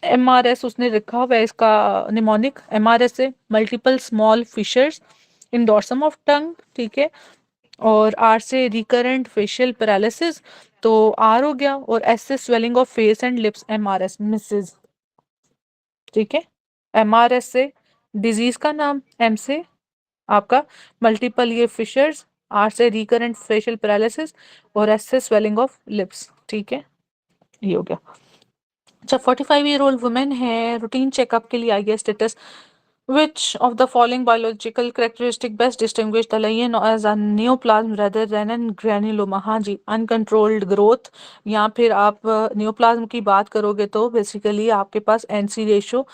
Speaker 1: एमआरएस उसने रखा हुआ है इसका निमोनिक, एमआरएस से multiple small fissures in dorsum of tongue, ठीक है, और आर से रिकरेंट फेशियल पैरालिसिस, तो आर हो गया, और एस से swelling of face and lips, MRS Mrs, ठीक है। एमआरएस से डिजीज का नाम, एम से आपका मल्टीपल ये फिशर्स, आर से रिकरेंट फेशियल पैरालिसिस, और एस से स्वेलिंग ऑफ लिप्स, ठीक है, ये हो गया। अच्छा 45-year-old वुमेन है, रूटीन चेकअप के लिए आई है, status which of the following biological characteristic best distinguish the lion as a neoplasm rather than an granuloma? हाँ जी, uncontrolled growth, या फिर आप neoplasm की बात करोगे तो बेसिकली आपके पास NC रेशो,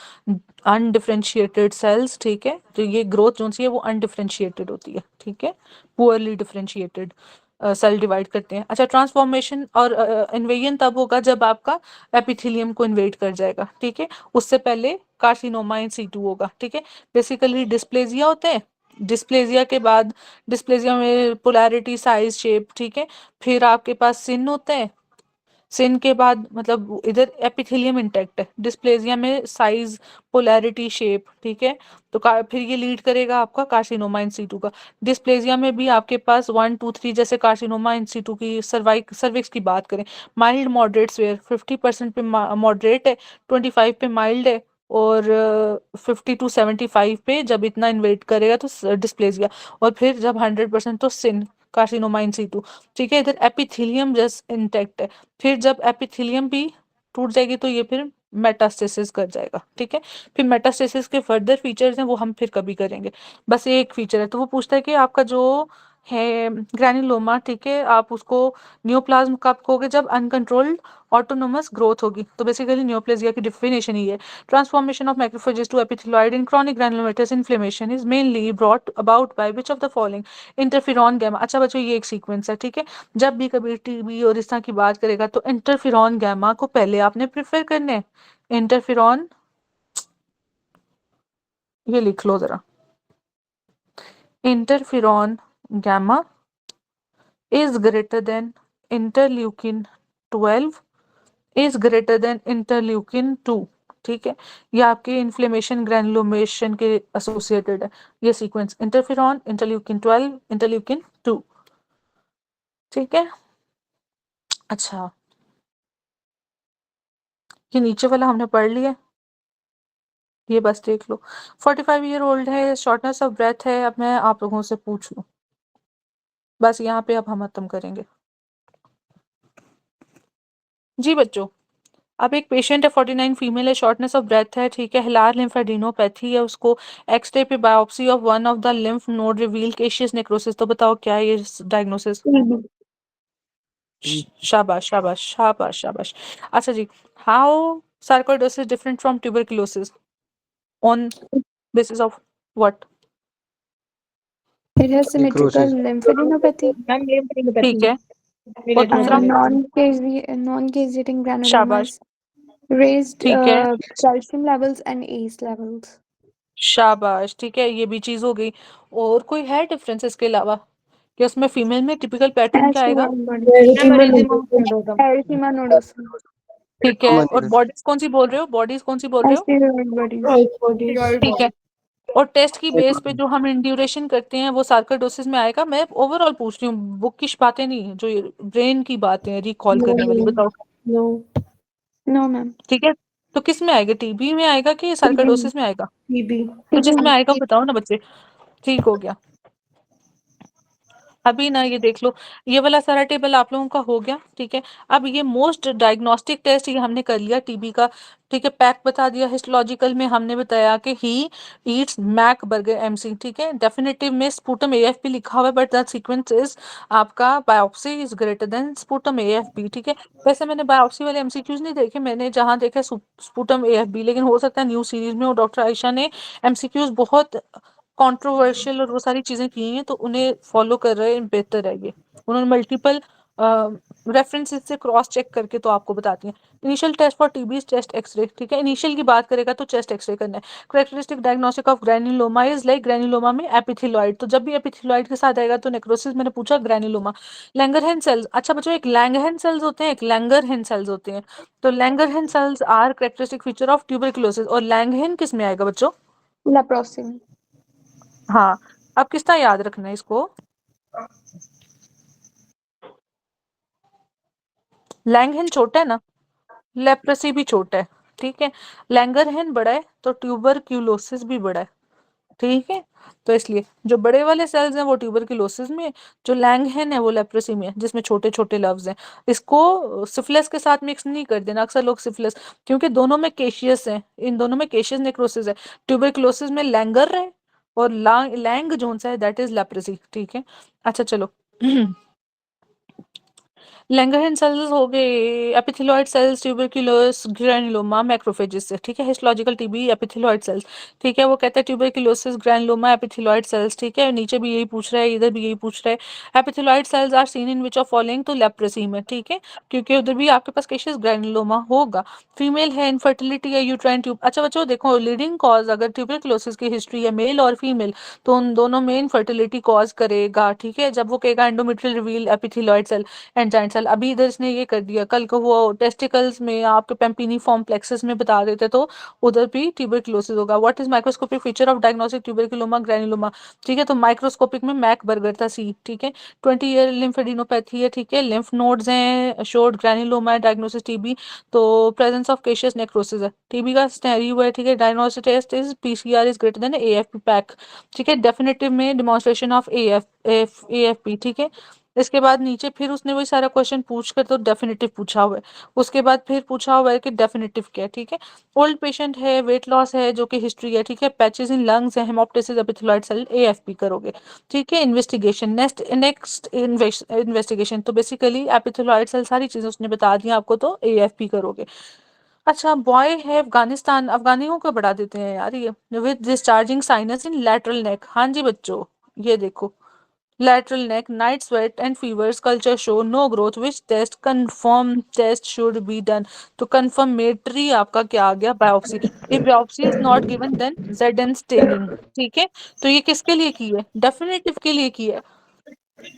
Speaker 1: अनडिफरेंशिएटेड सेल्स, ठीक है, तो ये ग्रोथ जो सी है वो अनडिफरेंशिएटेड होती है, ठीक है, पुअरली डिफरेंशिएटेड सेल डिवाइड करते हैं। अच्छा ट्रांसफॉर्मेशन और इन्वेजन तब होगा जब आपका एपिथेलियम को इन्वेट कर जाएगा, ठीक है, उससे पहले कार्सिनोमा इन सीटू होगा, ठीक है। बेसिकली डिस्प्लेजिया होते हैं, डिस्प्लेजिया के बाद, डिस्प्लेजिया में पोलैरिटी साइज शेप, ठीक है, फिर आपके पास सिन होते हैं, सिन के बाद मतलब इधर एपिथेलियम इंटैक्ट है, डिस्प्लेजिया में साइज पोलैरिटी शेप, ठीक है, तो फिर ये लीड करेगा आपका कार्सिनोमा इन सीटू का। डिस्प्लेजिया में भी आपके पास 1 2 3 जैसे कार्सिनोमा इन सीटू की, सर्विक्स की बात करें, माइल्ड मॉडरेट स्वेयर 50% पे मॉडरेट है, 25 पे माइल्ड है, और 50 to 75 पे जब इतना इन्वेट करेगा तो डिस्प्लेजिया, और फिर जब 100% तो सिन कार्सिनोमा इन सीटू, ठीक है। इधर एपिथेलियम जस्ट इंटैक्ट है, फिर जब एपिथेलियम भी टूट जाएगी तो ये फिर मेटास्टेसिस कर जाएगा, ठीक है। फिर मेटास्टेसिस के फर्दर फीचर्स हैं वो हम फिर कभी करेंगे, बस ये एक फीचर है। तो वो पूछता है कि आपका जो है ग्रैनुलोमा, ठीक है, आप उसको न्यूप्लाज्म कब कहोगे? जब अनकंट्रोल्ड ऑटोनोमस ग्रोथ होगी। तो बेसिकली न्यूप्लेजिया की डिफिनेशन ही है, transformation of macrophages to epithelioid in chronic granulomatous inflammation is mainly brought about by which of the following? Interferon gamma. अच्छा बच्चों ये एक सीक्वेंस है, ठीक है, जब भी कभी टीबी और इस तरह की बात करेगा तो इंटरफेरॉन गैमा को पहले आपने प्रेफर करने हैं। इंटरफेरॉन, ये लिख लो जरा, interferon gamma is greater than interleukin 12 is greater than interleukin 2, ठीक है, ये आपके इन्फ्लेमेशन ग्रैनुलोमेशन के एसोसिएटेड है, ये सीक्वेंस इंटरफेरॉन, इंटरल्यूकिन 12, इंटरल्यूकिन 2, ठीक है। अच्छा ये नीचे वाला हमने पढ़ लिया, ये बस देख लो। 45-year-old है, शॉर्टनेस ऑफ ब्रेथ है, अब मैं आप लोगों से पूछ लूं, बस यहाँ पे अब हम खत्म करेंगे। जी बच्चों, अब एक पेशेंट है 49 फीमेल है, शॉर्टनेस ऑफ ब्रेथ है, ठीक है, हिलार लिम्फेडिनोपैथी है, उसको एक्सरे पे biopsy of one of the lymph node reveal caseous necrosis. तो बताओ क्या है ये डायग्नोसिस?
Speaker 7: TB.
Speaker 1: शाबाश शाबाश शाबाश शाबाश। अच्छा जी, how sarcoidosis different from tuberculosis on basis of what?
Speaker 7: It has symmetrical
Speaker 3: necrosis.
Speaker 7: lymphadenopathy.
Speaker 5: Ma'am ये
Speaker 1: ठीक है, और
Speaker 7: And
Speaker 1: दूसरा?
Speaker 7: non-caseating
Speaker 1: शाबाश,
Speaker 7: granulomas. Raised
Speaker 1: ठीक है,
Speaker 7: calcium levels and ACE levels.
Speaker 1: शाबाश, ठीक है, ये भी चीज हो गई। और कोई है डिफरेंस इसके अलावा कि उसमें फीमेल में टिपिकल पैटर्न क्या
Speaker 7: As
Speaker 1: आएगा?
Speaker 7: foreign body.
Speaker 5: Ma'am
Speaker 2: Erythema
Speaker 5: एरिथ्मा
Speaker 2: nodosum.
Speaker 5: Nodosum.
Speaker 7: Erythema nodosum.
Speaker 1: ठीक है, और
Speaker 3: Mantis.
Speaker 1: बॉडीज कौन सी बोल रहे हो? बॉडीज कौन सी बोल रहे हो?
Speaker 7: Steroid bodies.
Speaker 2: White bodies.
Speaker 1: ठीक है, और टेस्ट की बेस पे जो हम इंड्यूरेशन करते हैं वो सार्कोइडोसिस में आएगा? मैं ओवरऑल पूछ रही हूँ, बुकिश बातें नहीं, जो ब्रेन की बातें रिकॉल
Speaker 2: No,
Speaker 1: करने वाली,
Speaker 2: ma'am.
Speaker 1: बताओ।
Speaker 2: No.
Speaker 7: No, ma'am.
Speaker 1: ठीक है, तो किस में आएगा? टीबी में आएगा कि सार्कोइडोसिस में आएगा?
Speaker 2: TB.
Speaker 1: तो जिसमें आएगा बताओ ना बच्चे। ठीक हो गया। अभी ना ये देख लो, ये वाला सारा टेबल आप लोगों का हो गया, ठीक है। अब ये मोस्ट डायग्नोस्टिक टेस्ट ये हमने कर लिया टीबी का, ठीक है। पैक बता दिया, हिस्टोलॉजिकल में हमने बताया कि he eats Mac burger MC, ठीक है। डेफिनेटिव में स्पूटम एएफपी लिखा हुआ है, बट द सीक्वेंस इज आपका biopsy is greater than sputum AFP, ठीक है। वैसे मैंने बायोप्सी वाले एमसीक्यूज नहीं देखे, मैंने जहां देखा स्पूटम एएफबी, लेकिन हो सकता है न्यू सीरीज में, और डॉक्टर आयशा ने एमसीक्यूज बहुत कंट्रोवर्शियल और वो सारी चीजें की हैं, तो उन्हें फॉलो कर रहे हैं, बेहतर है ये। उन्होंने मल्टीपल रेफरेंसेस से क्रॉस चेक करके तो आपको बताती हैं। Initial test for TB chest X-ray, ठीक है। इनिशियल की बात करेगा तो चेस्ट एक्सरे करना है। Characteristic diagnostic of granuloma is like granuloma में एपिथेलॉइड, तो जब भी एपिथेलॉइड के साथ आएगा तो नेक्रोसिस, मैंने पूछा ग्रैन्युलोमा। लैंगरहैंस सेल्स, अच्छा बच्चों, एक लैंगरहैंस सेल्स होते हैं, एक लैंगरहैंस सेल्स होते हैं। तो Langerhans cells are characteristic feature of tuberculosis, और लैंगरहैंस किस में आएगा बच्चों?
Speaker 7: Leprosy.
Speaker 1: हाँ, अब किस तरह याद रखना है इसको? लैंगहेन छोटा है ना, लेप्रेसी भी छोटा है, ठीक है। लैंगरहेन बड़ा है तो ट्यूबरक्यूलोसिस भी बड़ा है, ठीक है। तो इसलिए जो बड़े वाले सेल्स हैं वो ट्यूबरक्यूलोसिस में है, जो लैंगहेन है वो लेप्रेसी में है, जिसमें छोटे छोटे लव्स हैं। इसको सिफिलिस के साथ मिक्स नहीं कर देना, अक्सर लोग सिफिलिस, क्योंकि दोनों में केशियस है, इन दोनों में केशियस नेक्रोसिस है। ट्यूबरक्यूलोसिस में लैंगर है, और लैंग जोन सा है, दैट इज लेप्रेसी, ठीक है। अच्छा चलो लैंगरहैंस सेल्स हो गए, epithelioid sales, tuberculosis, granuloma, macrophages से, ठीक है। हिस्टोलॉजिकल टीबी, एपिथेलॉइड सेल्स, ठीक है। वो कहता है ट्यूबरकुलोसिस, ग्रैनुलोमा, एपिथेलॉइड सेल्स, ठीक है। नीचे भी यही पूछ रहा है, इधर भी यही पूछ रहा है। Epithelioid cells are seen in which of following, तो लेप्रेसी में, ठीक है, क्योंकि उधर भी आपके पास केशियस ग्रैनुलोमा होगा। फीमेल है, इनफर्टिलिटी है, यूट्राइन ट्यूब, अच्छा बच्चों देखो, लीडिंग कॉज अगर ट्यूबरकुलोसिस की हिस्ट्री है, मेल और फीमेल, तो उन दोनों में इनफर्टिलिटी कॉज करेगा, ठीक है। जब वो कहेगा endometrial reveal epithelioid cell and giant cell, अभी इधर इसने ये कर दिया, कल को वो टेस्टिकल्स में आपके पेम्पिनीफॉर्म प्लेक्सस में बता देते तो उधर भी ट्यूबरकुलोसिस होगा। What is microscopic feature of diagnostic tuberculoma granuloma, ठीक है। तो माइक्रोस्कोपिक में मैक बर्गर था सी, ठीक है। 20 ईयर लिम्फेडिनोपैथी है, ठीक है। लिम्फ नोड्स हैं, शोर्ड ग्रैनुलोमा डायग्नोसिस टीबी, तो प्रेजेंस ऑफ केशियस नेक्रोसिस है, टीबी का स्टेरियो है, ठीक है। Diagnostic test is PCR is greater than AFP पैक, ठीक है। डेफिनेटिव में डेमोंस्ट्रेशन ऑफ एएफपी, ठीक है। इसके बाद नीचे फिर उसने वही सारा क्वेश्चन पूछ कर तो डेफिनेटिव पूछा हुआ है, उसके बाद फिर पूछा हुआ है कि डेफिनेटिव क्या है, ठीक है। ओल्ड पेशेंट है, वेट लॉस है, जो कि हिस्ट्री है, ठीक है। पैचेस इन लंग्स है, हेमोप्टाइसिस एपिथेलॉइड सेल, एएफपी करोगे, ठीक है। इन्वेस्टिगेशन, नेक्स्ट इन्वेस्टिगेशन, तो बेसिकली एपिथेलॉइड सेल सारी चीजें उसने बता दी आपको, तो एएफपी करोगे। अच्छा, बॉय है अफगानिस्तान, अफगानियों को बढ़ा देते हैं यार ये, with discharging sinus in lateral neck, हाँ जी बच्चों, ये देखो lateral neck, night sweat and fevers, culture show no growth, which test confirm test should be done, तो confirmatory आपका क्या आ गया? Biopsy. if biopsy is not given then Zn staining, ठीक है। तो ये किसके लिए की है? डेफिनेटिव के लिए की है,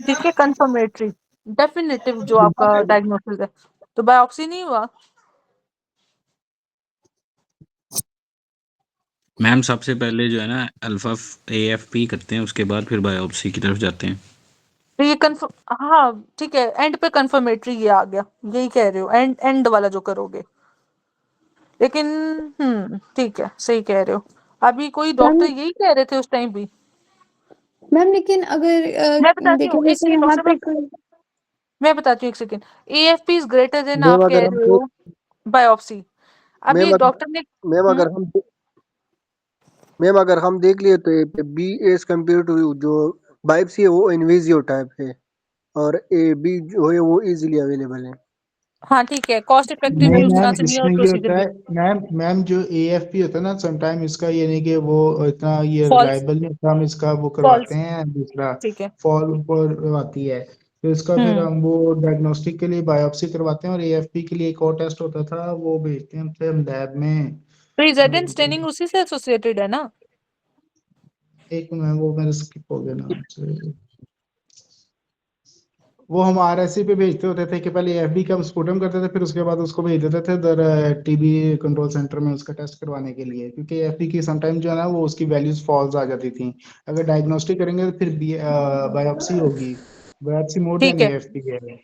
Speaker 1: ठीक है। confirmatory, डेफिनेटिव जो आपका डायग्नोसिस है, तो बायोप्सी नहीं हुआ।
Speaker 8: मैम सबसे पहले जो है ना अल्फा एएफपी करते हैं, उसके बाद फिर बायोप्सी की तरफ जाते हैं।
Speaker 1: तो ये कन्फर्म, हाँ ठीक है, एंड पे कंफर्मेटरी ये आ गया, यही कह रहे हो, एंड वाला जो करोगे, लेकिन ठीक है, सही कह रहे हो। अभी कोई डॉक्टर
Speaker 7: मैम
Speaker 1: यही कह रहे थे उस टाइम भी।
Speaker 7: मैम लेकिन अगर
Speaker 1: मैं बताती
Speaker 7: देखो
Speaker 1: हूँ, एक
Speaker 7: जैसे
Speaker 1: सेकंड
Speaker 7: यहाँ
Speaker 1: डॉक्टर
Speaker 7: पे
Speaker 1: साहब, मैं बताती हूँ, एक second. AFP is greater then
Speaker 3: ma'am
Speaker 1: आप कह
Speaker 3: अगर हम
Speaker 1: रहे हो बायोप्सी। अभी
Speaker 3: मैम
Speaker 1: एक
Speaker 3: अगर
Speaker 1: डॉक्टर ने
Speaker 3: मैम अगर हम मैम अगर हम देख लिए तो बी एज कम्पेयर टू जो बायोप्सी है वो इनवेजिव टाइप है, और ए बी जो है वो इजीली अवेलेबल है।
Speaker 1: हाँ ठीक है, कॉस्ट इफेक्टिव
Speaker 4: नहीं
Speaker 1: यूज
Speaker 4: मैम,
Speaker 1: करनी है और
Speaker 4: इसमें ये
Speaker 1: प्रोसीजर
Speaker 4: होता
Speaker 1: भी।
Speaker 4: है मैम जो एएफपी होता है ना, समटाइम इसका ये नहीं कि वो इतना ये
Speaker 1: फॉल्स।
Speaker 4: रिलायबल नहीं होता, हम इसका वो करवाते
Speaker 1: फॉल्स।
Speaker 4: हैं दूसरा
Speaker 1: ठीक है।
Speaker 4: फॉल फॉल आती है, तो इसका फिर
Speaker 1: हम्म।
Speaker 4: हम वो डायग्नोस्टिक के लिए बायोप्सी करवाते हैं, और एएफपी के लिए एक और टेस्ट होता था वो भेजते हैं हम लैब में।
Speaker 1: तो ये जेड एन
Speaker 4: वो
Speaker 1: स्टेनिंग उसी से एसोसिएटेड है ना?
Speaker 4: एक मिनट, वो मेरे स्किप हो गया नाम से। वो हम आरएससी पे भेजते होते थे कि पहले एफडी का स्पुटम करते थे, फिर उसके बाद उसको भेज देते थे उधर टीबी कंट्रोल सेंटर में उसका टेस्ट करवाने के लिए, क्योंकि एफडी की समटाइम जो है ना वो उसकी वैल्यूज फॉल्स आ जाती थी। अगर डायग्नोस्टिक करेंगे तो फिर बायोप्सी होगी, बायोप्सी मोर देन
Speaker 1: ठीक है।
Speaker 4: एएफपी है।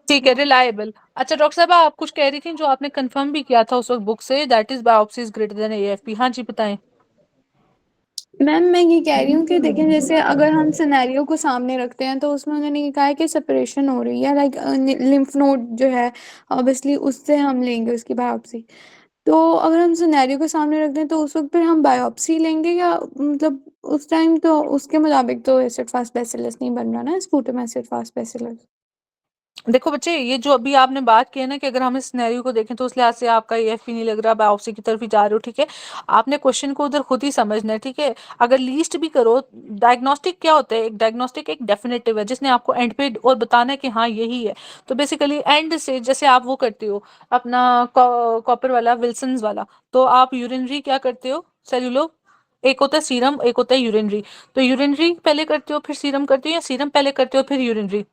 Speaker 1: ठीक है, रिलायबल। अच्छा डॉक्टर साहब, आप कुछ कह रही थी जो आपने कंफर्म भी किया था उस वक्त बुक से, that is biopsy is greater than AFP. हाँ जी बताएं।
Speaker 7: मैम मैं ये कह रही हूँ कि देखें, जैसे अगर हम सिनेरियो को सामने रखते हैं तो उसमें उन्होंने ये कहा है कि सेपरेशन हो रही है, लाइक लिम्फ नोड जो है ऑब्वियसली उससे हम लेंगे उसकी बायोप्सी। तो अगर हम सिनेरियो को सामने रखते हैं तो उस वक्त फिर हम बायोप्सी लेंगे, या मतलब उस टाइम तो उसके मुताबिक तो एसिड फास्ट बेसिलस नहीं बन रहा ना, स्पूटम एसिड फास्ट बेसिलस।
Speaker 1: देखो बच्चे, ये जो अभी आपने बात की है ना कि अगर हम इस सिनेरियो को देखें तो उस लिहाज से आपका एएफपी नहीं लग रहा, बायोप्सी की तरफ ही जा रहे हो, ठीक है। आपने क्वेश्चन को उधर खुद ही समझना है, ठीक है। अगर लीस्ट भी करो, डायग्नोस्टिक क्या होता है? एक डायग्नोस्टिक एक डेफिनेटिव है जिसने आपको एंड पे और बताना है कि हाँ यही है। तो बेसिकली एंड से जैसे आप वो करते हो अपना कॉपर वाला, विल्सन्स वाला, तो आप यूरिनरी क्या करते हो? सेल्यूलो, एक होता है सीरम, एक होता है यूरिनरी। तो यूरिनरी पहले करते हो फिर सीरम करते हो, या सीरम पहले करते हो फिर यूरिनरी?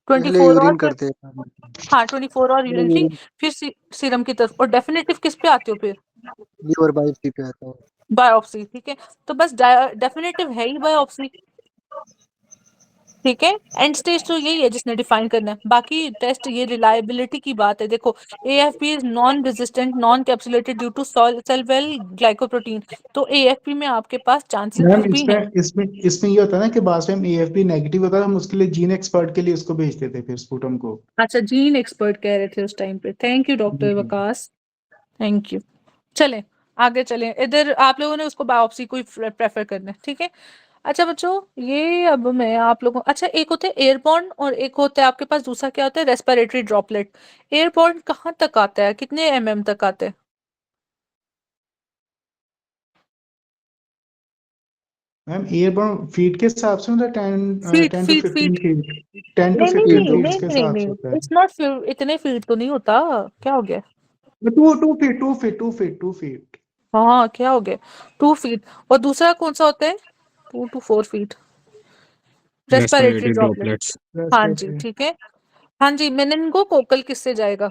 Speaker 3: पहले
Speaker 1: 24 और
Speaker 3: यूरिन
Speaker 1: फिर,
Speaker 3: करते हैं।
Speaker 1: हाँ 24 और यूरिनरी, फिर सीरम की तरफ, और डेफिनेटिव किस पे आते हो फिर?
Speaker 3: लीवर बायोप्सी पे आता है।
Speaker 1: बायोप्सी, ठीक है। तो बस डेफिनेटिव है ही बायोप्सी, ठीक है। एंड स्टेज तो यही है जिसने डिफाइन करना है, बाकी टेस्ट ये रिलायबिलिटी की बात है। देखो, AFP is non resistant non capsulated due to cell wall glycoprotein, तो एएफपी में आपके पास चांसेस
Speaker 4: मैम
Speaker 1: भी हैं।
Speaker 4: इसमें इसमें इसमें ये होता है ना कि बाद में एएफपी नेगेटिव होता है, हम उसके लिए जीन एक्सपर्ट के लिए उसको भेजते थे फिर स्पुटम को।
Speaker 1: अच्छा, जीन एक्सपर्ट कह रहे थे उस टाइम पे। Thank you doctor
Speaker 4: ji.
Speaker 1: Waqas, thank you. चलें आगे चलें, इधर आप लोगों ने उसको बायोप्सी को ही प्रेफर करना है, ठीक है। अच्छा बच्चों, ये अब मैं आप लोगों, अच्छा एक होता है एयरबॉर्न और एक होता है आपके पास दूसरा क्या होता है, रेस्पिरेटरी ड्रॉपलेट। एयरबॉर्न कहाँ तक आता है, कितने तक आता है?
Speaker 4: मैम एयरबोर्न फीट के हिसाब से होता है, 10
Speaker 1: feet
Speaker 4: 10 to
Speaker 1: feet
Speaker 4: 15
Speaker 1: feet.
Speaker 4: Feet, 10 to
Speaker 1: नहीं नहीं
Speaker 4: 15
Speaker 1: नहीं
Speaker 3: फीट
Speaker 4: फीट्स
Speaker 1: नहीं
Speaker 4: के
Speaker 1: नहीं
Speaker 4: हिसाब से होता
Speaker 1: नहीं,
Speaker 4: है।
Speaker 1: इट्स नॉट फीट, इतने फीट तो नहीं होता। क्या हो गया?
Speaker 4: To feet.
Speaker 1: हाँ क्या हो गया? 2 फीट। और दूसरा कौन सा होता है? 2 to 4 feet, respiratory
Speaker 8: respiratory
Speaker 1: droplet.
Speaker 8: Droplets.
Speaker 1: हाँ जी ठीक है। हाँ जी, मेनिंगोकोकल किससे जाएगा?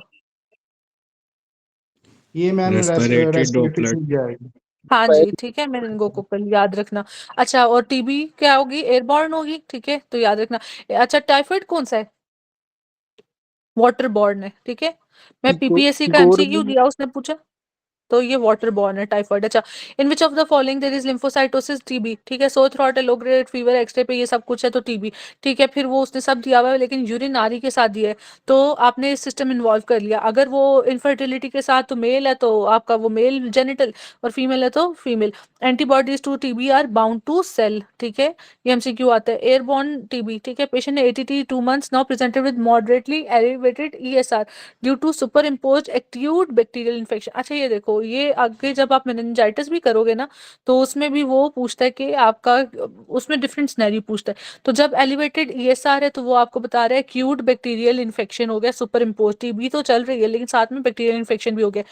Speaker 4: ये मैम
Speaker 8: रेस्पिरेटरी
Speaker 4: रेस्पिरेटरी
Speaker 8: ड्रॉपलेट।
Speaker 4: से जाएगी।
Speaker 1: हाँ जी ठीक है, मेनिंगोकोकल याद रखना। अच्छा, और टीबी क्या होगी? एयरबॉर्न होगी, ठीक है, तो याद रखना। अच्छा, टाइफाइड कौन सा है? वाटर बॉर्न है, ठीक है। मैं पीपीएससी का
Speaker 3: एक और
Speaker 1: एमसीक्यू दिया, उसने पूछा, तो ये वाटर बॉर्न है टाइफाइड। अच्छा, in which of the following there is lymphocytosis, TB, ठीक है। सोर थ्रॉट है, लो ग्रेड फीवर, एक्सरे पे ये सब कुछ है तो टीबी, ठीक है। फिर वो उसने सब दिया हुआ है, लेकिन यूरिन नारी के साथ दिया है, तो आपने सिस्टम इन्वॉल्व कर लिया। अगर वो इनफर्टिलिटी के साथ तो मेल है तो आपका वो मेल जेनिटल, और फीमेल है तो female. Antibodies to TB are bound to cell, ठीक है। ये एमसीक्यू आता है। एयरबॉर्न टीबी, ठीक है। पेशेंट ने ATT 2 months now presented with moderately elevated ESR due to super impose acute bacterial infection. अच्छा ये देखो, ये आगे जब आप मेनिंजाइटिस भी करोगे ना, तो उसमें भी वो पूछता है कि आपका, उसमें डिफरेंट सिनेरियो पूछता है। तो जब एलिवेटेड ईएसआर है तो वो आपको बता रहा है एक्यूट बैक्टीरियल इन्फेक्शन हो गया, सुपर इम्पोज। टीबी तो चल रही है लेकिन साथ में बैक्टीरियल इन्फेक्शन भी हो गया।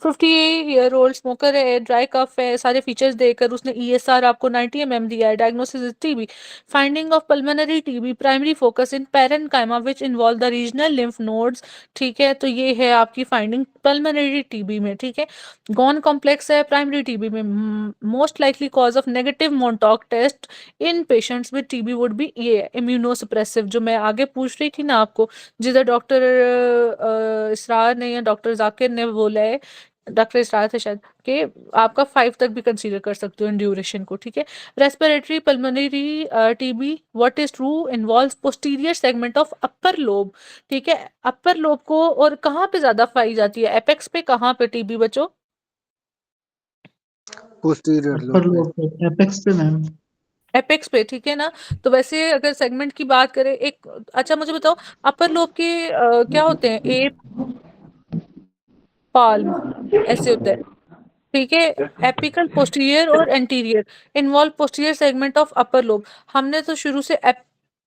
Speaker 1: 50 ईयर ओल्ड स्मोकर है, ड्राई कफ है, सारे फीचर्स देकर उसने ईएसआर आपको 90 दिया है। Diagnosis is TB. Finding of pulmonary TB, primary focus in parenchyma which involve the regional lymph nodes, ठीक है। तो ये है आपकी फाइंडिंग पल्मोनरी टीबी में, ठीक है। गॉन कॉम्प्लेक्स है प्राइमरी टीबी में। Most likely cause of negative Mantoux test in patients with TB would be ये इम्यूनोसप्रेसिव, जो मैं आगे पूछ रही थी ना आपको, जिधर डॉक्टर इसरार ने या डॉक्टर जाकिर ने बोला है, डॉक्टर इसरार थे शायद, कि आपका 5 तक भी कंसीडर कर सकते हो इन ड्यूरेशन को, ठीक है। Respiratory pulmonary TB, what is true, involves posterior segment of upper lobe, ठीक है। अपर लोब को, और कहाँ पे ज्यादा पाई जाती है? एपेक्स पे, कहाँ पे टीबी बच्चों?
Speaker 3: पोस्टीरियर
Speaker 4: अपर
Speaker 3: लोब में।
Speaker 4: लोब एपेक्स पे मैम।
Speaker 1: एपेक्स पे, ठीक है ना। तो वैसे अगर सेगमेंट की बात करें, एक अच्छा मुझे बताओ, अपर लोब के क्या होते हैं? ए पाल्म ऐसे होता है, ठीक है। एपिकल, पोस्टीरियर और anterior involve posterior segment of upper lobe. हमने तो शुरू से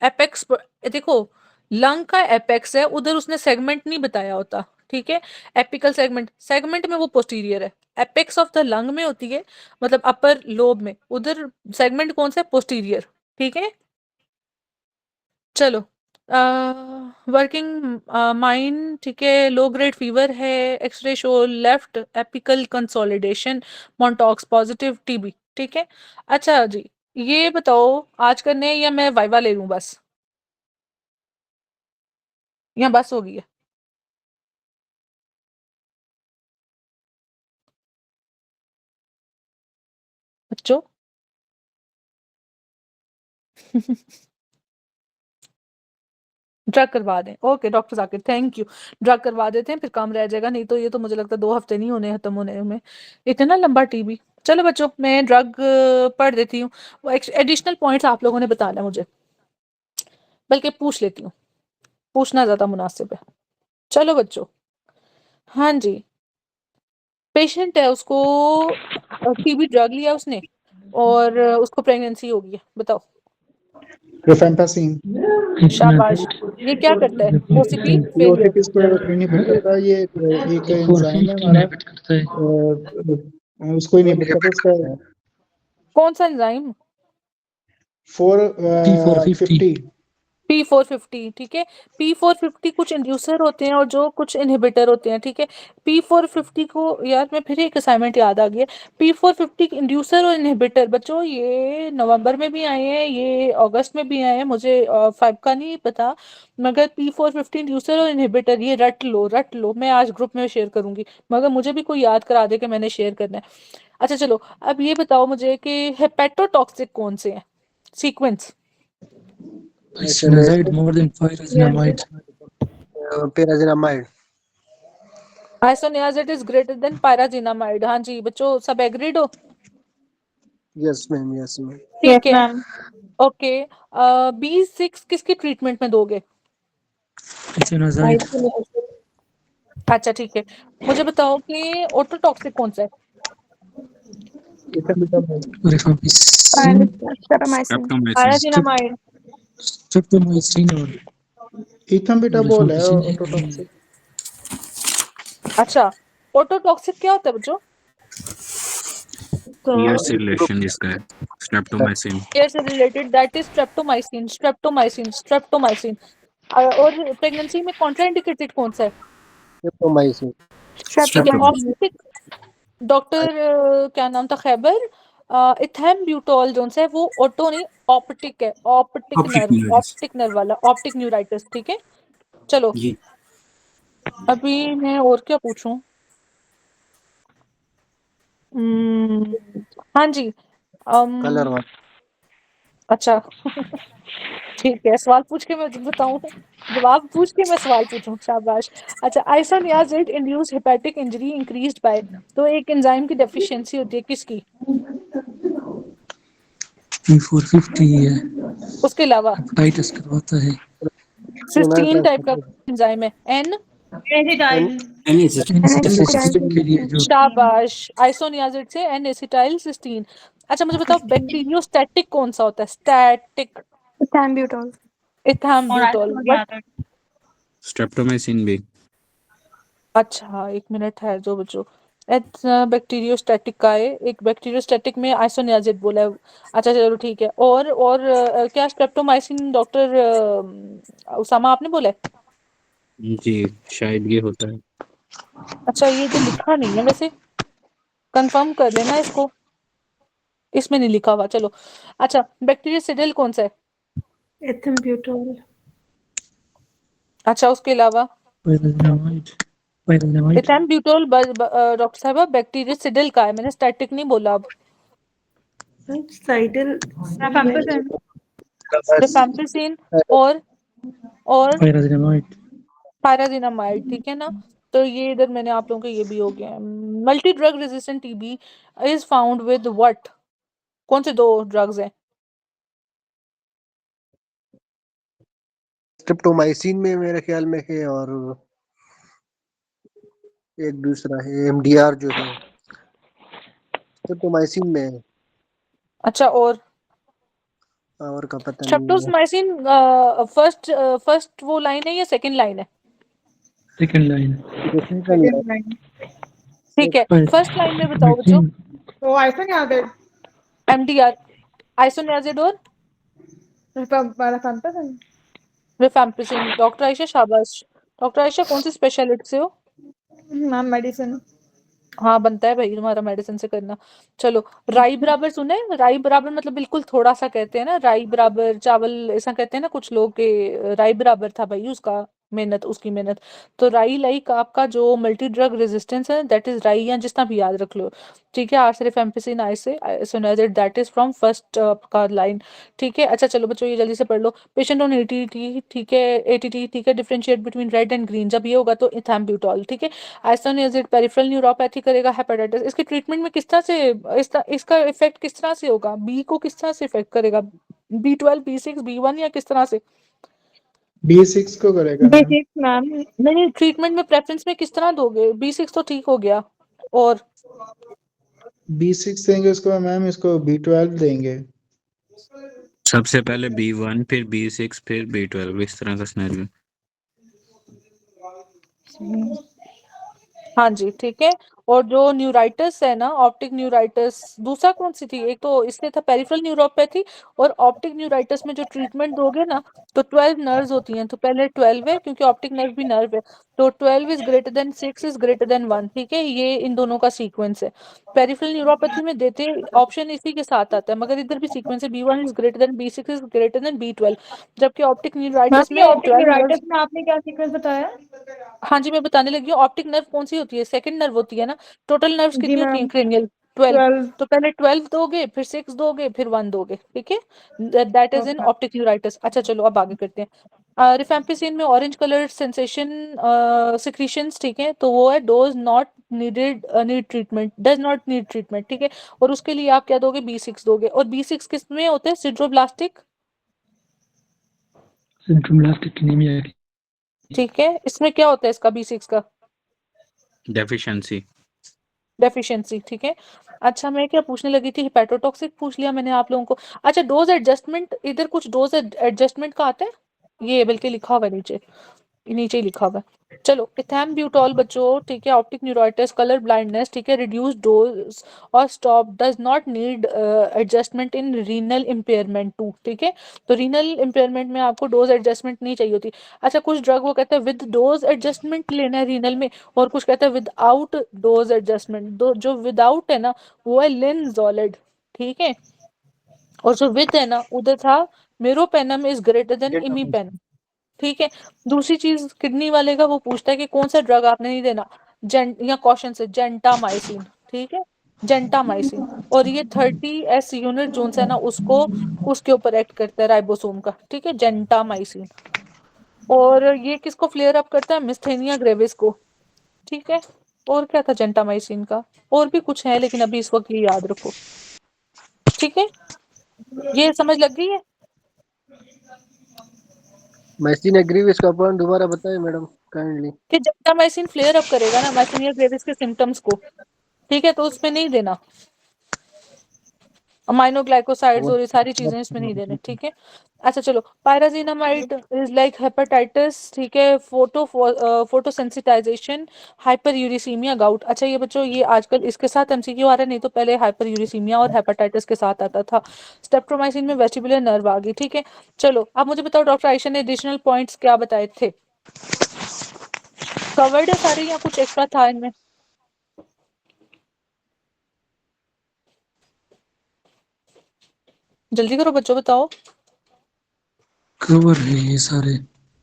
Speaker 1: एपेक्स देखो, लंग का एपेक्स है, उधर उसने सेगमेंट नहीं बताया होता, ठीक है। एपिकल सेगमेंट, सेगमेंट में वो पोस्टीरियर है, एपेक्स ऑफ द लंग में होती है, मतलब अपर लोब में, उधर सेगमेंट कौन सा है? पोस्टीरियर, ठीक है। चलो, वर्किंग माइंड, ठीक है। लो ग्रेड फीवर है, X ray show left apical consolidation, Mantoux positive, TB, ठीक है। अच्छा जी, ये बताओ आज करने हैं या मैं वाइवा ले लूं बस, या बस हो गई है बच्चों? ड्रग करवा दें, okay doctor Zakir, thank you. Drug करवा देते हैं, फिर काम रह जाएगा, नहीं तो ये तो मुझे लगता है 2 हफ्ते नहीं होने खत्म होने में, इतना लंबा टीबी। चलो बच्चों, मैं ड्रग पढ़ देती हूँ, वो एडिशनल पॉइंट्स आप लोगों ने बताना मुझे, बल्कि पूछ लेती हूँ, पूछना ज्यादा मुनासिब है। चलो बच्चों, हाँ जी, पेशेंट है, उसको टीबी ड्रग लिया उसने, और उसको प्रेगनेंसी हो गई है, बताओ।
Speaker 4: रिफेम्पासिन।
Speaker 1: शाबाश। ये क्या करता है? ओसीपी
Speaker 4: ये
Speaker 1: फेलियर।
Speaker 4: ओटीपी को इनहिबिट करता है, ये एक एंजाइम है हमारा, उसको इनहिबिट करता है, उसका
Speaker 1: कौन सा एंजाइम?
Speaker 4: 450।
Speaker 1: P450, ठीक है। P450 कुछ इंड्यूसर होते हैं और जो कुछ इनहिबिटर होते हैं, ठीक है। P450 को, यार मैं फिर एक असाइनमेंट याद आ गया, P450 इंड्यूसर और इनहिबिटर, बच्चों ये नवंबर में भी आए हैं, ये अगस्त में भी आए हैं, मुझे 5 का नहीं पता, मगर P450 इंड्यूसर और इनहिबिटर, ये रट लो रट लो, मैं आज ग्रुप में शेयर करूंगी, मगर मुझे भी कोई याद करा दे कि मैंने शेयर करना है। अच्छा चलो, अब ये बताओ मुझे कि हेपेटोटॉक्सिक कौन से हैं, sequence.
Speaker 9: Isoniazid more than pyrazinamide.
Speaker 3: pyrazinamide.
Speaker 1: Isoniazid is greater then pyrazinamide, हाँ जी बच्चों, सब एग्रीड हो?
Speaker 3: Yes ma'am, yes ma'am.
Speaker 5: Yes,
Speaker 1: ठीक है,
Speaker 5: ma'am.
Speaker 1: ओके। B6 किसकी ट्रीटमेंट में दोगे?
Speaker 9: Isoniazid.
Speaker 1: अच्छा ठीक है, मुझे बताओ कि ऑटोटॉक्सिक कौन सा है?
Speaker 9: Rifampicin.
Speaker 7: Streptomycin.
Speaker 8: Streptomycin.
Speaker 5: Pyrazinamide.
Speaker 9: Streptomycin or
Speaker 4: इथम्बिटाबोल है
Speaker 9: rifampicin
Speaker 4: ऑटोटॉक्सिक।
Speaker 1: अच्छा, ऑटोटॉक्सिक क्या होता है बच्चों?
Speaker 8: ईयर से रिलेशन जिसका है, स्ट्रेप्टोमाइसिन।
Speaker 1: एयर से related, that is streptomycin, streptomycin, streptomycin. और प्रेगनेंसी में कॉन्ट्राइंडिकेटेड कौन सा है?
Speaker 3: Streptomycin.
Speaker 7: स्ट्रेप्टोमाइसिन।
Speaker 1: ऑप्टिक, डॉक्टर क्या नाम था, खैबर, इथेम्ब्यूटोल जो है वो ऑटो नहीं, ऑप्टिक है, ऑप्टिक नर्व वाला, ऑप्टिक न्यूराइटिस, ठीक है। चलो,
Speaker 8: जी।
Speaker 1: अभी मैं और क्या पूछूं? हाँ जी,
Speaker 3: Color one.
Speaker 1: अच्छा ठीक है, सवाल पूछ के मैं बताऊं, जवाब पूछ के मैं सवाल पूछूं, शाबाश। अच्छा, isoniazid induce hepatic injury increased by, तो एक एंजाइम की डेफिशिएंसी होती है किसकी?
Speaker 9: P450 है,
Speaker 1: उसके अलावा
Speaker 9: हेपेटाइटिस करवाता है।
Speaker 1: सिस्टीन टाइप का एंजाइम है, एन।
Speaker 5: Acetyl.
Speaker 9: एसिडिक के लिए जो
Speaker 1: शाबाश, आइसोनियाजिड से एन एसिटाइल सिस्टीन। अच्छा मुझे बताओ, बैक्टीरियोस्टैटिक कौन सा होता है? स्टैटिक,
Speaker 7: इथैम्ब्यूटोल।
Speaker 5: और
Speaker 1: इथैम्ब्यूटोल, व्हाट?
Speaker 5: isoniazid.
Speaker 8: स्ट्रेप्टोमाइसिन भी।
Speaker 1: अच्छा एक मिनट है जो बच्चों, बैक्टीरियोस्टैटिक का है, एक बैक्टीरियोस्टैटिक में आइसोनियाजिड बोला है। अच्छा चलो ठीक है, और क्या स्ट्रेप्टोमाइसिन डॉक्टर उसामा आपने बोला है?
Speaker 8: जी, शायद ये होता है।
Speaker 1: अच्छा ये तो लिखा नहीं है वैसे, कंफर्म कर लेना इसको, इसमें नहीं लिखा हुआ, चलो। अच्छा, बैक्टीरियोसिडल कौन सा है?
Speaker 5: Ethambutol.
Speaker 1: अच्छा उसके अलावा
Speaker 9: pyrazinamide
Speaker 1: इथैम्ब्यूटोल, डॉक्टर साहब बैक्टीरियोसिडल का है, मैंने स्टैटिक नहीं बोला। अब
Speaker 5: Rifampicin.
Speaker 1: रिफैम्पिसिन और
Speaker 9: pyrazinamide
Speaker 1: पायराजिनामाइड, ठीक है ना। तो ये इधर मैंने आप लोगों के ये भी हो गया। Multi drug resistant TB is found with what, कौन से 2 ड्रग्स हैं?
Speaker 3: स्ट्रेप्टोमाइसिन में मेरे ख्याल में है, और एक दूसरा है एमडीआर जो है, स्ट्रेप्टोमाइसिन में है,
Speaker 1: अच्छा,
Speaker 3: और का पता नहीं है।
Speaker 1: स्ट्रेप्टोमाइसिन फर्स्ट फर्स्ट वो लाइन है या सेकंड लाइन है?
Speaker 9: Second line.
Speaker 3: ये second
Speaker 5: सेकंड
Speaker 3: line,
Speaker 5: लाइन।
Speaker 1: ठीक है, फर्स्ट लाइन में बताओ बच्चों।
Speaker 5: तो आइसोन याद है
Speaker 1: एमडीआर, आइसोनियाजिड और
Speaker 5: रिफैम्पिसिन।
Speaker 1: रिफैम्पिसिन। डॉक्टर आयशा शाबाश। डॉक्टर आयशा कौन सी स्पेशलिटी से हो?
Speaker 5: Ma'am medicine.
Speaker 1: हाँ, बनता है भाई तुम्हारा मेडिसिन से करना। चलो, राई बराबर सुने? राई बराबर मतलब बिल्कुल थोड़ा सा कहते हैं ना, राई बराबर चावल ऐसा कहते हैं ना कुछ लोग के, राई बराबर था भाई उसका मेहनत, उसकी मेहनत। तो राई लाइक आपका जो मल्टी ड्रग रेजिस्टेंस है दैट इज राई, या जितना भी याद रख लो। ठीक है, आर से रिफैम्पिसिन, आई से isoniazid, that is from first का लाइन। ठीक है, अच्छा चलो बच्चों ये जल्दी से पढ़ लो। पेशेंट ऑन एटीटी, ठीक है, एटीटी, ठीक है, differentiate between red and green, जब ये होगा तो इथैम्ब्यूटॉल। ठीक है, आइसोनियाजिड पेरिफेरल न्यूरोपैथी करेगा, हेपेटाइटिस। इसके ट्रीटमेंट में किस तरह से इसका इफेक्ट किस तरह से होगा? बी को किस तरह से इफेक्ट करेगा? B12, B6, B1 या किस तरह से?
Speaker 4: B6 को करेगा मैम।
Speaker 5: B6 ma'am.
Speaker 1: नहीं, ट्रीटमेंट में प्रेफरेंस में किस तरह दोगे? B6 तो ठीक हो गया, और
Speaker 4: B6 देंगे उसको मैम, इसको B12 देंगे।
Speaker 8: सबसे पहले B1 फिर B6 फिर B12, इस तरह का सिनेरियो।
Speaker 1: हाँ जी, ठीक है। और जो न्यूराइटिस है ना, ऑप्टिक न्यूराइटिस, दूसरा कौन सी थी? एक तो इससे था पेरिफेरल न्यूरोपैथी, और ऑप्टिक न्यूराइटिस में जो ट्रीटमेंट दोगे ना, तो 12 नर्व्स होती हैं, तो पहले 12 है क्योंकि ऑप्टिक नर्व भी नर्व है, तो 12 is greater then 6 is greater then 1। ठीक है, ये इन दोनों का सीक्वेंस है। पेरिफेरल न्यूरोपैथी में देते ऑप्शन इसी के साथ आता है, मगर इधर भी सीक्वेंस है, B1 is greater then B6 is greater then B12, जबकि ऑप्टिक
Speaker 5: मैम
Speaker 1: न्यूराइटिस
Speaker 5: ये
Speaker 1: में
Speaker 5: ऑप्टिक
Speaker 1: 12 नर्व्स।
Speaker 5: न्यूराइटिस में आपने क्या सीक्वेंस बताया?
Speaker 1: हाँ जी, मैं बताने लगी हूँ। ऑप्टिक नर्व कौन सी होती है? सेकंड नर्व होती है ना। टोटल नर्व्स
Speaker 5: जी
Speaker 1: कितनी होती हैं
Speaker 5: मैम
Speaker 1: क्रेनियल? 12।
Speaker 5: 12।
Speaker 1: तो पहले 12 दोगे, फिर 6 दोगे, फिर 1 दोगे। ठीक है, that is in
Speaker 5: okay.
Speaker 1: Optic neuritis. अच्छा चलो अब आगे करते हैं। रिफैम्पिसिन में ऑरेंज कलर सेंसेशन सिक्रीशंस, ठीक है, तो वो है dose not needed, need treatment, does not need treatment. ठीक है, और उसके लिए आप क्या दोगे? B6 दोगे। और B6 किस में होते हैं? सिड्रोब्लास्टिक।
Speaker 9: सिंड्रोमलास्टिक एनीमिया की
Speaker 1: ठीक है, इसमें क्या होता है इसका B6 का?
Speaker 8: डेफिशिएंसी।
Speaker 1: डेफिशिएंसी। ठीक है, अच्छा मैं क्या पूछने लगी थी, हेपेटोटॉक्सिक पूछ लिया मैंने आप लोगों को। अच्छा, डोज एडजस्टमेंट, इधर कुछ डोज एडजस्टमेंट का आता है? ये बल्कि लिखा हुआ है नीचे, नीचे ही लिखा हुआ है। चलो, इथैम्ब्यूटॉल बच्चों, ठीक है, ऑप्टिक न्यूराइटिस, कलर ब्लाइंडनेस, ठीक है, रिड्यूस डोज और stop, does not need adjustment in renal impairment too. ठीक है, तो रीनल इम्पेयरमेंट में आपको डोज एडजस्टमेंट नहीं चाहिए होती। अच्छा, कुछ ड्रग वो कहते हैं विद डोज एडजस्टमेंट लेना है रीनल में, और कुछ कहता है विदाउट डोज एडजस्टमेंट। दो जो विदाउट है ना वो है लिनजोलिड। ठीक है, और जो विद है ना उधर था मेरोपेनम इज ग्रेटर देन इमीपेनम। ठीक है, दूसरी चीज किडनी वाले का वो पूछता है कि कौन सा ड्रग आपने नहीं देना, या क्वेश्चन से जेंटामाइसिन। ठीक है, जेंटामाइसिन। और ये 30S यूनिट जोन्स है ना उसको, उसके ऊपर एक्ट करता है राइबोसोम का। ठीक है, जेंटामाइसिन। और ये किसको फ्लेयर अप करता है? मिस्थेनिया ग्रेविस को। ठीक है, और क्या था जेंटामाइसिन का? और भी कुछ है लेकिन अभी इस वक्त ये याद रखो। ठीक है, ये समझ लग गई है?
Speaker 3: माइसिन ग्रेविस का पॉइंट दोबारा बताएं मैडम काइंडली।
Speaker 1: कि जेंटामाइसिन फ्लेयर अप करेगा ना माइस्थेनिया ग्रेविस के सिम्टम्स को। ठीक है, तो उसमें नहीं देना, अमाइनोग्लाइकोसाइड्स और ये सारी चीजें इसमें नहीं देने। ठीक है, अच्छा चलो, पायराजिनामाइड इज लाइक हेपेटाइटिस, ठीक है, फोटोसेंसिटाइजेशन, हाइपर यूरिसीमिया, गाउट। अच्छा ये बच्चों ये आजकल इसके साथ एमसीक्यू आ रहा है, नहीं तो पहले हाइपर यूरिसीमिया और हेपेटाइटिस के साथ आता था। स्ट्रेप्टोमाइसिन में वेस्टिबुलर नर्व आ गई। ठीक है, चलो अब मुझे बताओ डॉक्टर आयशा ने एडिशनल पॉइंट्स क्या बताए थे? कवर्ड है सारे या कुछ एक्स्ट्रा था इनमें? जल्दी करो बच्चों, बताओ।
Speaker 9: कवर है ये सारे।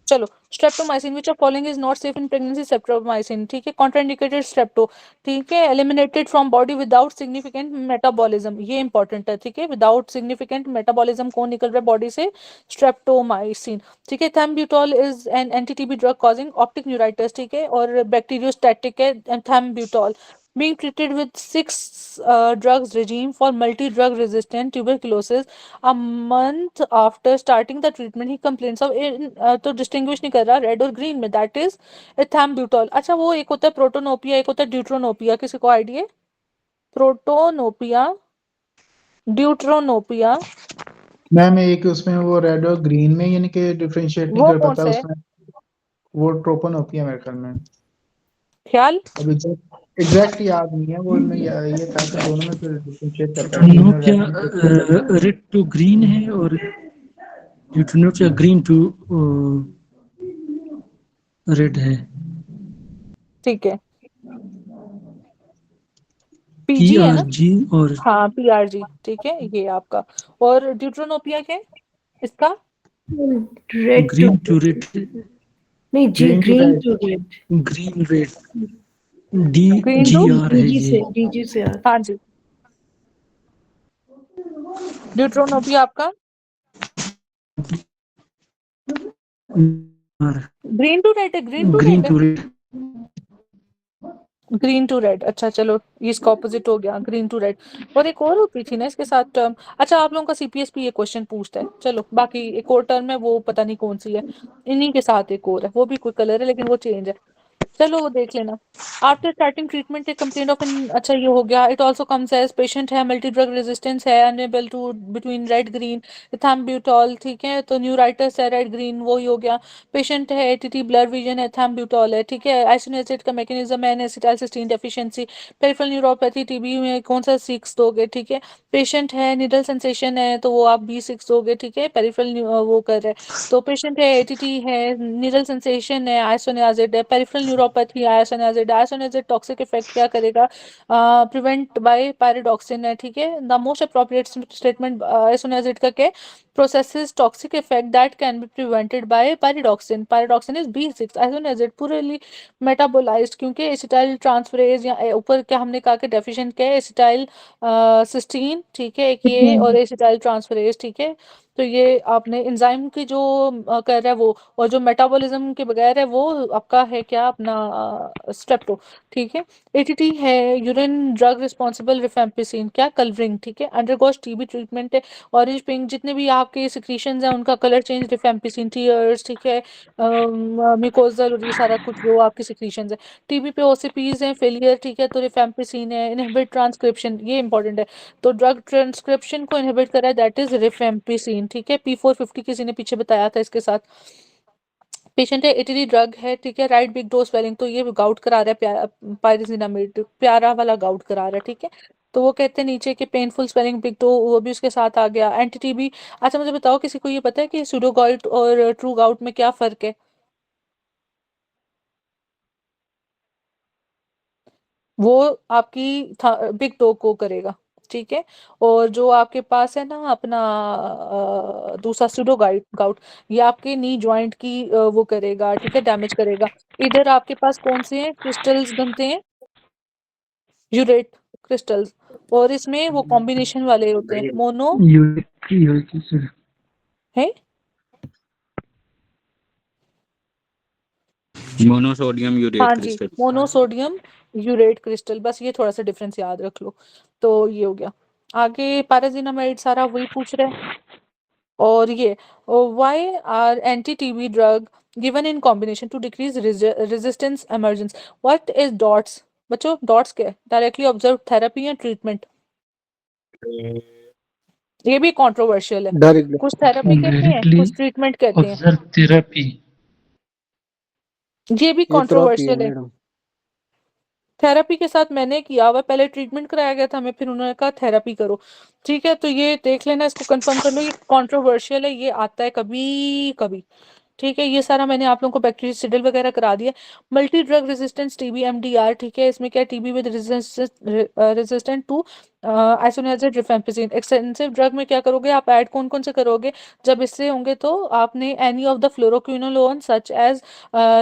Speaker 1: चलो, streptomycin which of following is not safe in pregnancy? Streptomycin, ठीक है, कॉन्ट्राइंडिकेटेड स्ट्रेप्टो, ठीक है, eliminated from body without significant metabolism, ये इंपॉर्टेंट है। ठीक है, विदाउट सिग्निफिकेंट मेटाबॉलिज्म कौन निकल रहा है बॉडी से? स्ट्रेप्टोमाइसिन। ठीक है, ethambutol is an anti TB drug causing optic neuritis, ठीक है, और बैक्टीरियोस्टैटिक है थैम्ब्यूटॉल। being treated with 6 drugs regime for multi-drug resistant tuberculosis. A month after starting the treatment, he complains of तो distinguish नहीं कर रहा रेड और ग्रीन में, that is ethambutol. अच्छा वो एक होता है प्रोटोनोपिया, एक होता है ड्यूट्रोनोपिया, किसी को आइडिया? प्रोटोनोपिया, ड्यूट्रोनोपिया,
Speaker 4: मैम एक उसमें वो रेड और ग्रीन में यानी कि डिफरेंशिएट नहीं
Speaker 1: वो
Speaker 4: कर
Speaker 1: कौन
Speaker 4: पाता
Speaker 1: सा है
Speaker 4: उसमें, वो ट्रोपोनोपिया मेरे ख्याल में।
Speaker 1: ख्याल?
Speaker 4: अब एग्जैक्ट याद नहीं है वो, मैं ये था कि दोनों में फिर डिफरेंशिएट करता है, ग्रीन और रेड।
Speaker 9: रेड टू ग्रीन है और यूट्रोनोपिया ग्रीन टू रेड है।
Speaker 1: ठीक है, पीजी है ना?
Speaker 9: PRG और
Speaker 1: हाँ पीआरजी, ठीक है ये आपका। और ड्यूट्रोनोपिया क्या है इसका?
Speaker 10: रेड
Speaker 9: ग्रीन टू रेड,
Speaker 10: नहीं जी,
Speaker 4: green to
Speaker 10: green
Speaker 4: red.
Speaker 10: To red,
Speaker 9: green red,
Speaker 1: green to
Speaker 9: DGR है
Speaker 10: डीजी
Speaker 9: ये।
Speaker 10: से डीजी से आता
Speaker 1: हाँ जी, ड्यूट्रोनोपिया आपका ग्रीन टू रेड है, ग्रीन टू
Speaker 9: ग्रीन
Speaker 1: रेड है,
Speaker 9: to red.
Speaker 1: Green to red. अच्छा चलो ये इसका ऑपोजिट हो गया, ग्रीन टू रेड। और एक और होती थी ना इसके साथ टर्म, अच्छा आप लोगों का सीपीएसपी ये क्वेश्चन पूछता है, चलो बाकी एक और टर्म है वो पता नहीं कौन सी है, इन्हीं के साथ एक और है, वो भी कोई कलर है लेकिन वो चेंज है, चलो वो देख लेना। After starting treatment a complaint of in, अच्छा ये हो गया। It also comes as patient है मल्टी ड्रग रेजिस्टेंस है, unable to between red green ethambutol, ठीक है तो न्यूराइटिस है रेड ग्रीन, वो ही हो गया। पेशेंट है एटीटी ब्लर विजन एथाम्ब्यूटॉल है, ठीक है। आइसोनियाजिड का मैकेनिज्म है acetylcysteine deficiency. Peripheral neuropathy TB में कौन सा 6 दोगे, ठीक है। पेशेंट है निडल सेंसेशन है तो वो आप B6 दोगे, ठीक है, पेरिफेरल वो कर रहे हैं। तो पेशेंट है एटीटी है, निडल सेंसेशन है, आइसोनियाजिड है, peripheral neuropathy isoniazid. Isoniazid toxic effect क्या करेगा? प्रिवेंट बाय पायरिडॉक्सिन है, ठीक है। The most appropriate statement isoniazid का क्या? processes toxic effect that can be prevented by pyridoxine. Pyridoxine is B6. Isoniazid पूरे मेटाबोलाइज्ड, क्योंकि एसिटाइल ट्रांसफरेज या ऊपर क्या हमने कहा कि डेफिशिएंट क्या है, एसिटाइल सिस्टीन, ठीक है एक ये, और एसिटाइल ट्रांसफरेज, ठीक है। तो ये आपने एंजाइम की जो कर रहा है वो, और जो मेटाबॉलिज्म के बगैर है वो आपका है क्या अपना स्ट्रेप्टो, ठीक है। एटीटी है यूरिन ड्रग रिस्पॉन्सिबल रिफेम्पिसिन, क्या कलवरिंग, ठीक है। अंडरगोस टीबी ट्रीटमेंट है, ऑरेंज पिंक जितने भी आपके सिक्रीशंस हैं उनका कलर चेंज रिफेम्पिसिन, टीयर्स, ठीक है, म्यूकोजल और ये सारा कुछ जो आपकी सिक्रीशंस है। टीबी पे ओसीपीज हैं फेलियर, ठीक है, तो रिफेम्पिसिन है। इनहिबिट ट्रांसक्रिप्शन, ये इंपॉर्टेंट है, तो ड्रग ट्रांसक्रिप्शन को इनहिबिट करा है दैट इज रिफेम्पिसिन, ठीक है। P450 किसी ने पीछे बताया था इसके साथ। पेशेंट है एटीडी ड्रग है, ठीक है, राइट बिग डोज स्वेलिंग, तो ये गाउट करा रहा है, पायरिजिनामिड प्यारा वाला गाउट करा रहा है, ठीक है। तो वो कहते हैं नीचे के पेनफुल स्वेलिंग बिग टो, वो भी उसके साथ आ गया। एंटी टीबी, अच्छा मुझे बताओ किसी को ये पता है कि सूडो गाउट और ट्रू गाउट में क्या फर्क है? वो आपकी बिग टो को करेगा, ठीक है। और जो आपके पास है ना अपना दूसरा सूडो गाउट, ये आपके नी जॉइंट की वो करेगा, ठीक है, डैमेज करेगा। इधर आपके पास कौन से हैं क्रिस्टल्स बनते हैं? यूरेट क्रिस्टल्स, और इसमें वो कॉम्बिनेशन वाले होते हैं, मोनो है
Speaker 8: मोनोसोडियम यूरेट
Speaker 1: हाँ जी,
Speaker 8: क्रिस्टल।
Speaker 1: मोनोसोडियम यूरेट क्रिस्टल, बस ये थोड़ा सा डिफरेंस याद रख लो। तो ये हो गया। आगे पैराजिनामाइड सारा वही पूछ रहे हैं। और ये why are anti TB drug given in combination to decrease resistance emergence? What is DOTS? बच्चों डॉट्स क्या है? डायरेक्टली ऑब्जर्व थेरेपी या ट्रीटमेंट? ये भी कंट्रोवर्शियल है,
Speaker 3: डायरेक्टली
Speaker 1: कुछ थेरेपी कहते हैं कुछ ट्रीटमेंट कहते हैं,
Speaker 9: ऑब्जर्व थेरेपी।
Speaker 1: ये भी
Speaker 3: ये थेरेपी है
Speaker 1: कंट्रोवर्शियल है।
Speaker 3: मैडम।
Speaker 1: थेरेपी के साथ मैंने किया हुआ, पहले ट्रीटमेंट कराया गया था हमें, फिर उन्होंने कहा थेरेपी करो, ठीक है। तो ये देख लेना, इसको कंफर्म कर लो, ये कंट्रोवर्शियल है, ये आता है कभी कभी, ठीक है। ये सारा मैंने आप लोगों को बैक्टीरियासिडल वगैरह करा दिया। Multi drug resistance TB MDR, ठीक है, इसमें क्या TB with resistant to isoniazid rifampicin. Extensive drug में क्या करोगे आप ऐड, कौन कौन से करोगे? जब इससे होंगे तो आपने any of the fluoroquinolone such as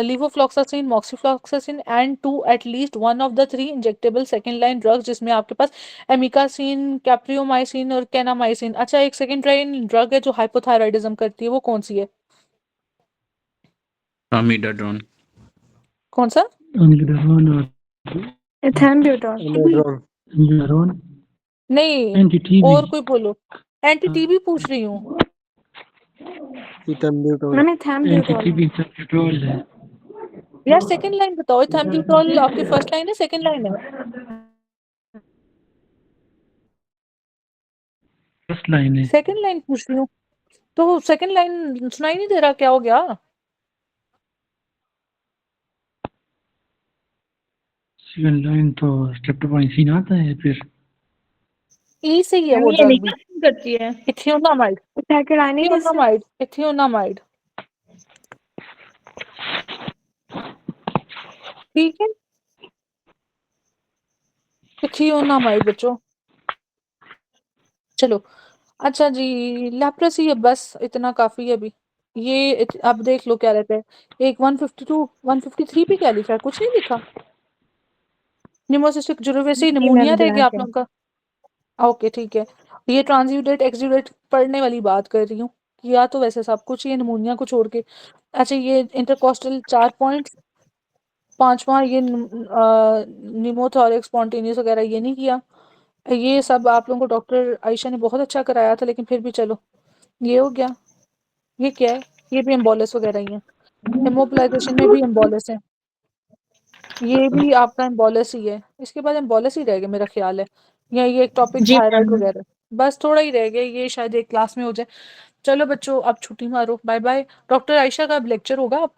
Speaker 1: levofloxacin, moxifloxacin and to at least one of the 3 injectable second line drugs, जिसमें आपके पास एमिकासिन, कैप्रियोमाइसिन और केनामाइसिन। अच्छा एक सेकेंड लाइन ड्रग है जो हाइपोथायराइडिज्म करती है, वो कौन सी है?
Speaker 8: अमीडाड्रोन।
Speaker 1: कौन सा?
Speaker 9: अमीडाड्रोन और
Speaker 7: एथेम्ब्यूटॉल।
Speaker 3: एमेड्रोन
Speaker 1: नहीं और कोई बोलो। एंटी टीबी पूछ रही हूँ।
Speaker 3: इथेम्ब्यूटोल
Speaker 7: मैम एथेम्ब्यूटॉल है।
Speaker 1: यार सेकंड लाइन बताओ। एथेम्ब्यूटॉल आपकी फर्स्ट लाइन है सेकंड लाइन है?
Speaker 9: फर्स्ट लाइन है।
Speaker 1: सेकंड लाइन पूछ रही हूँ तो सेकंड लाइन सुनाई नहीं दे रहा, क्या हो गया?
Speaker 9: सेकंड लाइन तो स्ट्रेप्टोमाइसिन आता है फिर।
Speaker 1: ई से ही है
Speaker 5: मैम
Speaker 1: वो
Speaker 5: ये
Speaker 1: ड्रग भी।
Speaker 5: निकाल करती है।
Speaker 1: इथियोनामाइड।
Speaker 7: थैकेडाइनिक
Speaker 1: इथियोनामाइड इथियोनामाइड ठीक है। इथियोनामाइड बच्चों। चलो अच्छा जी, लेप्रोसी है, बस इतना काफी है अभी। ये अब देख लो क्या रहता है। एक 152 153 पे क्या लिखा है? कुछ नहीं लिखा। निमोसिस्टिक जुरुवेसी निमोनिया रह गया आप लोगों का। ओके ठीक है। ये ट्रांसयूडेट एक्सयूडेट पढ़ने वाली बात कर रही हूँ। किया तो वैसे सब कुछ ये निमोनिया को छोड़ के। अच्छा ये इंटरकोस्टल 4 पॉइंट। पांचवा ये निमोथोरिक्स स्पॉन्टेनियस वगैरह ये नहीं किया। ये सब आप लोगों को डॉक्टर आयशा ने बहुत अच्छा कराया था, लेकिन फिर भी चलो ये हो गया। ये क्या है? ये भी एम्बोलस वगैरह ही है। हेमोपोलाइजेशन में भी एम्बोलस है। ये भी आपका एम्बोलस ही है। इसके बाद एम्बोलस ही रह गया मेरा ख्याल है। या ये एक टॉपिक
Speaker 5: जी
Speaker 1: थायराइड
Speaker 5: मैम।
Speaker 1: वगैरह। बस थोड़ा ही रह गया, ये शायद एक क्लास में हो जाए। चलो बच्चों अब छुट्टी मारो, बाय बाय। डॉक्टर आयशा का अब लेक्चर होगा, आप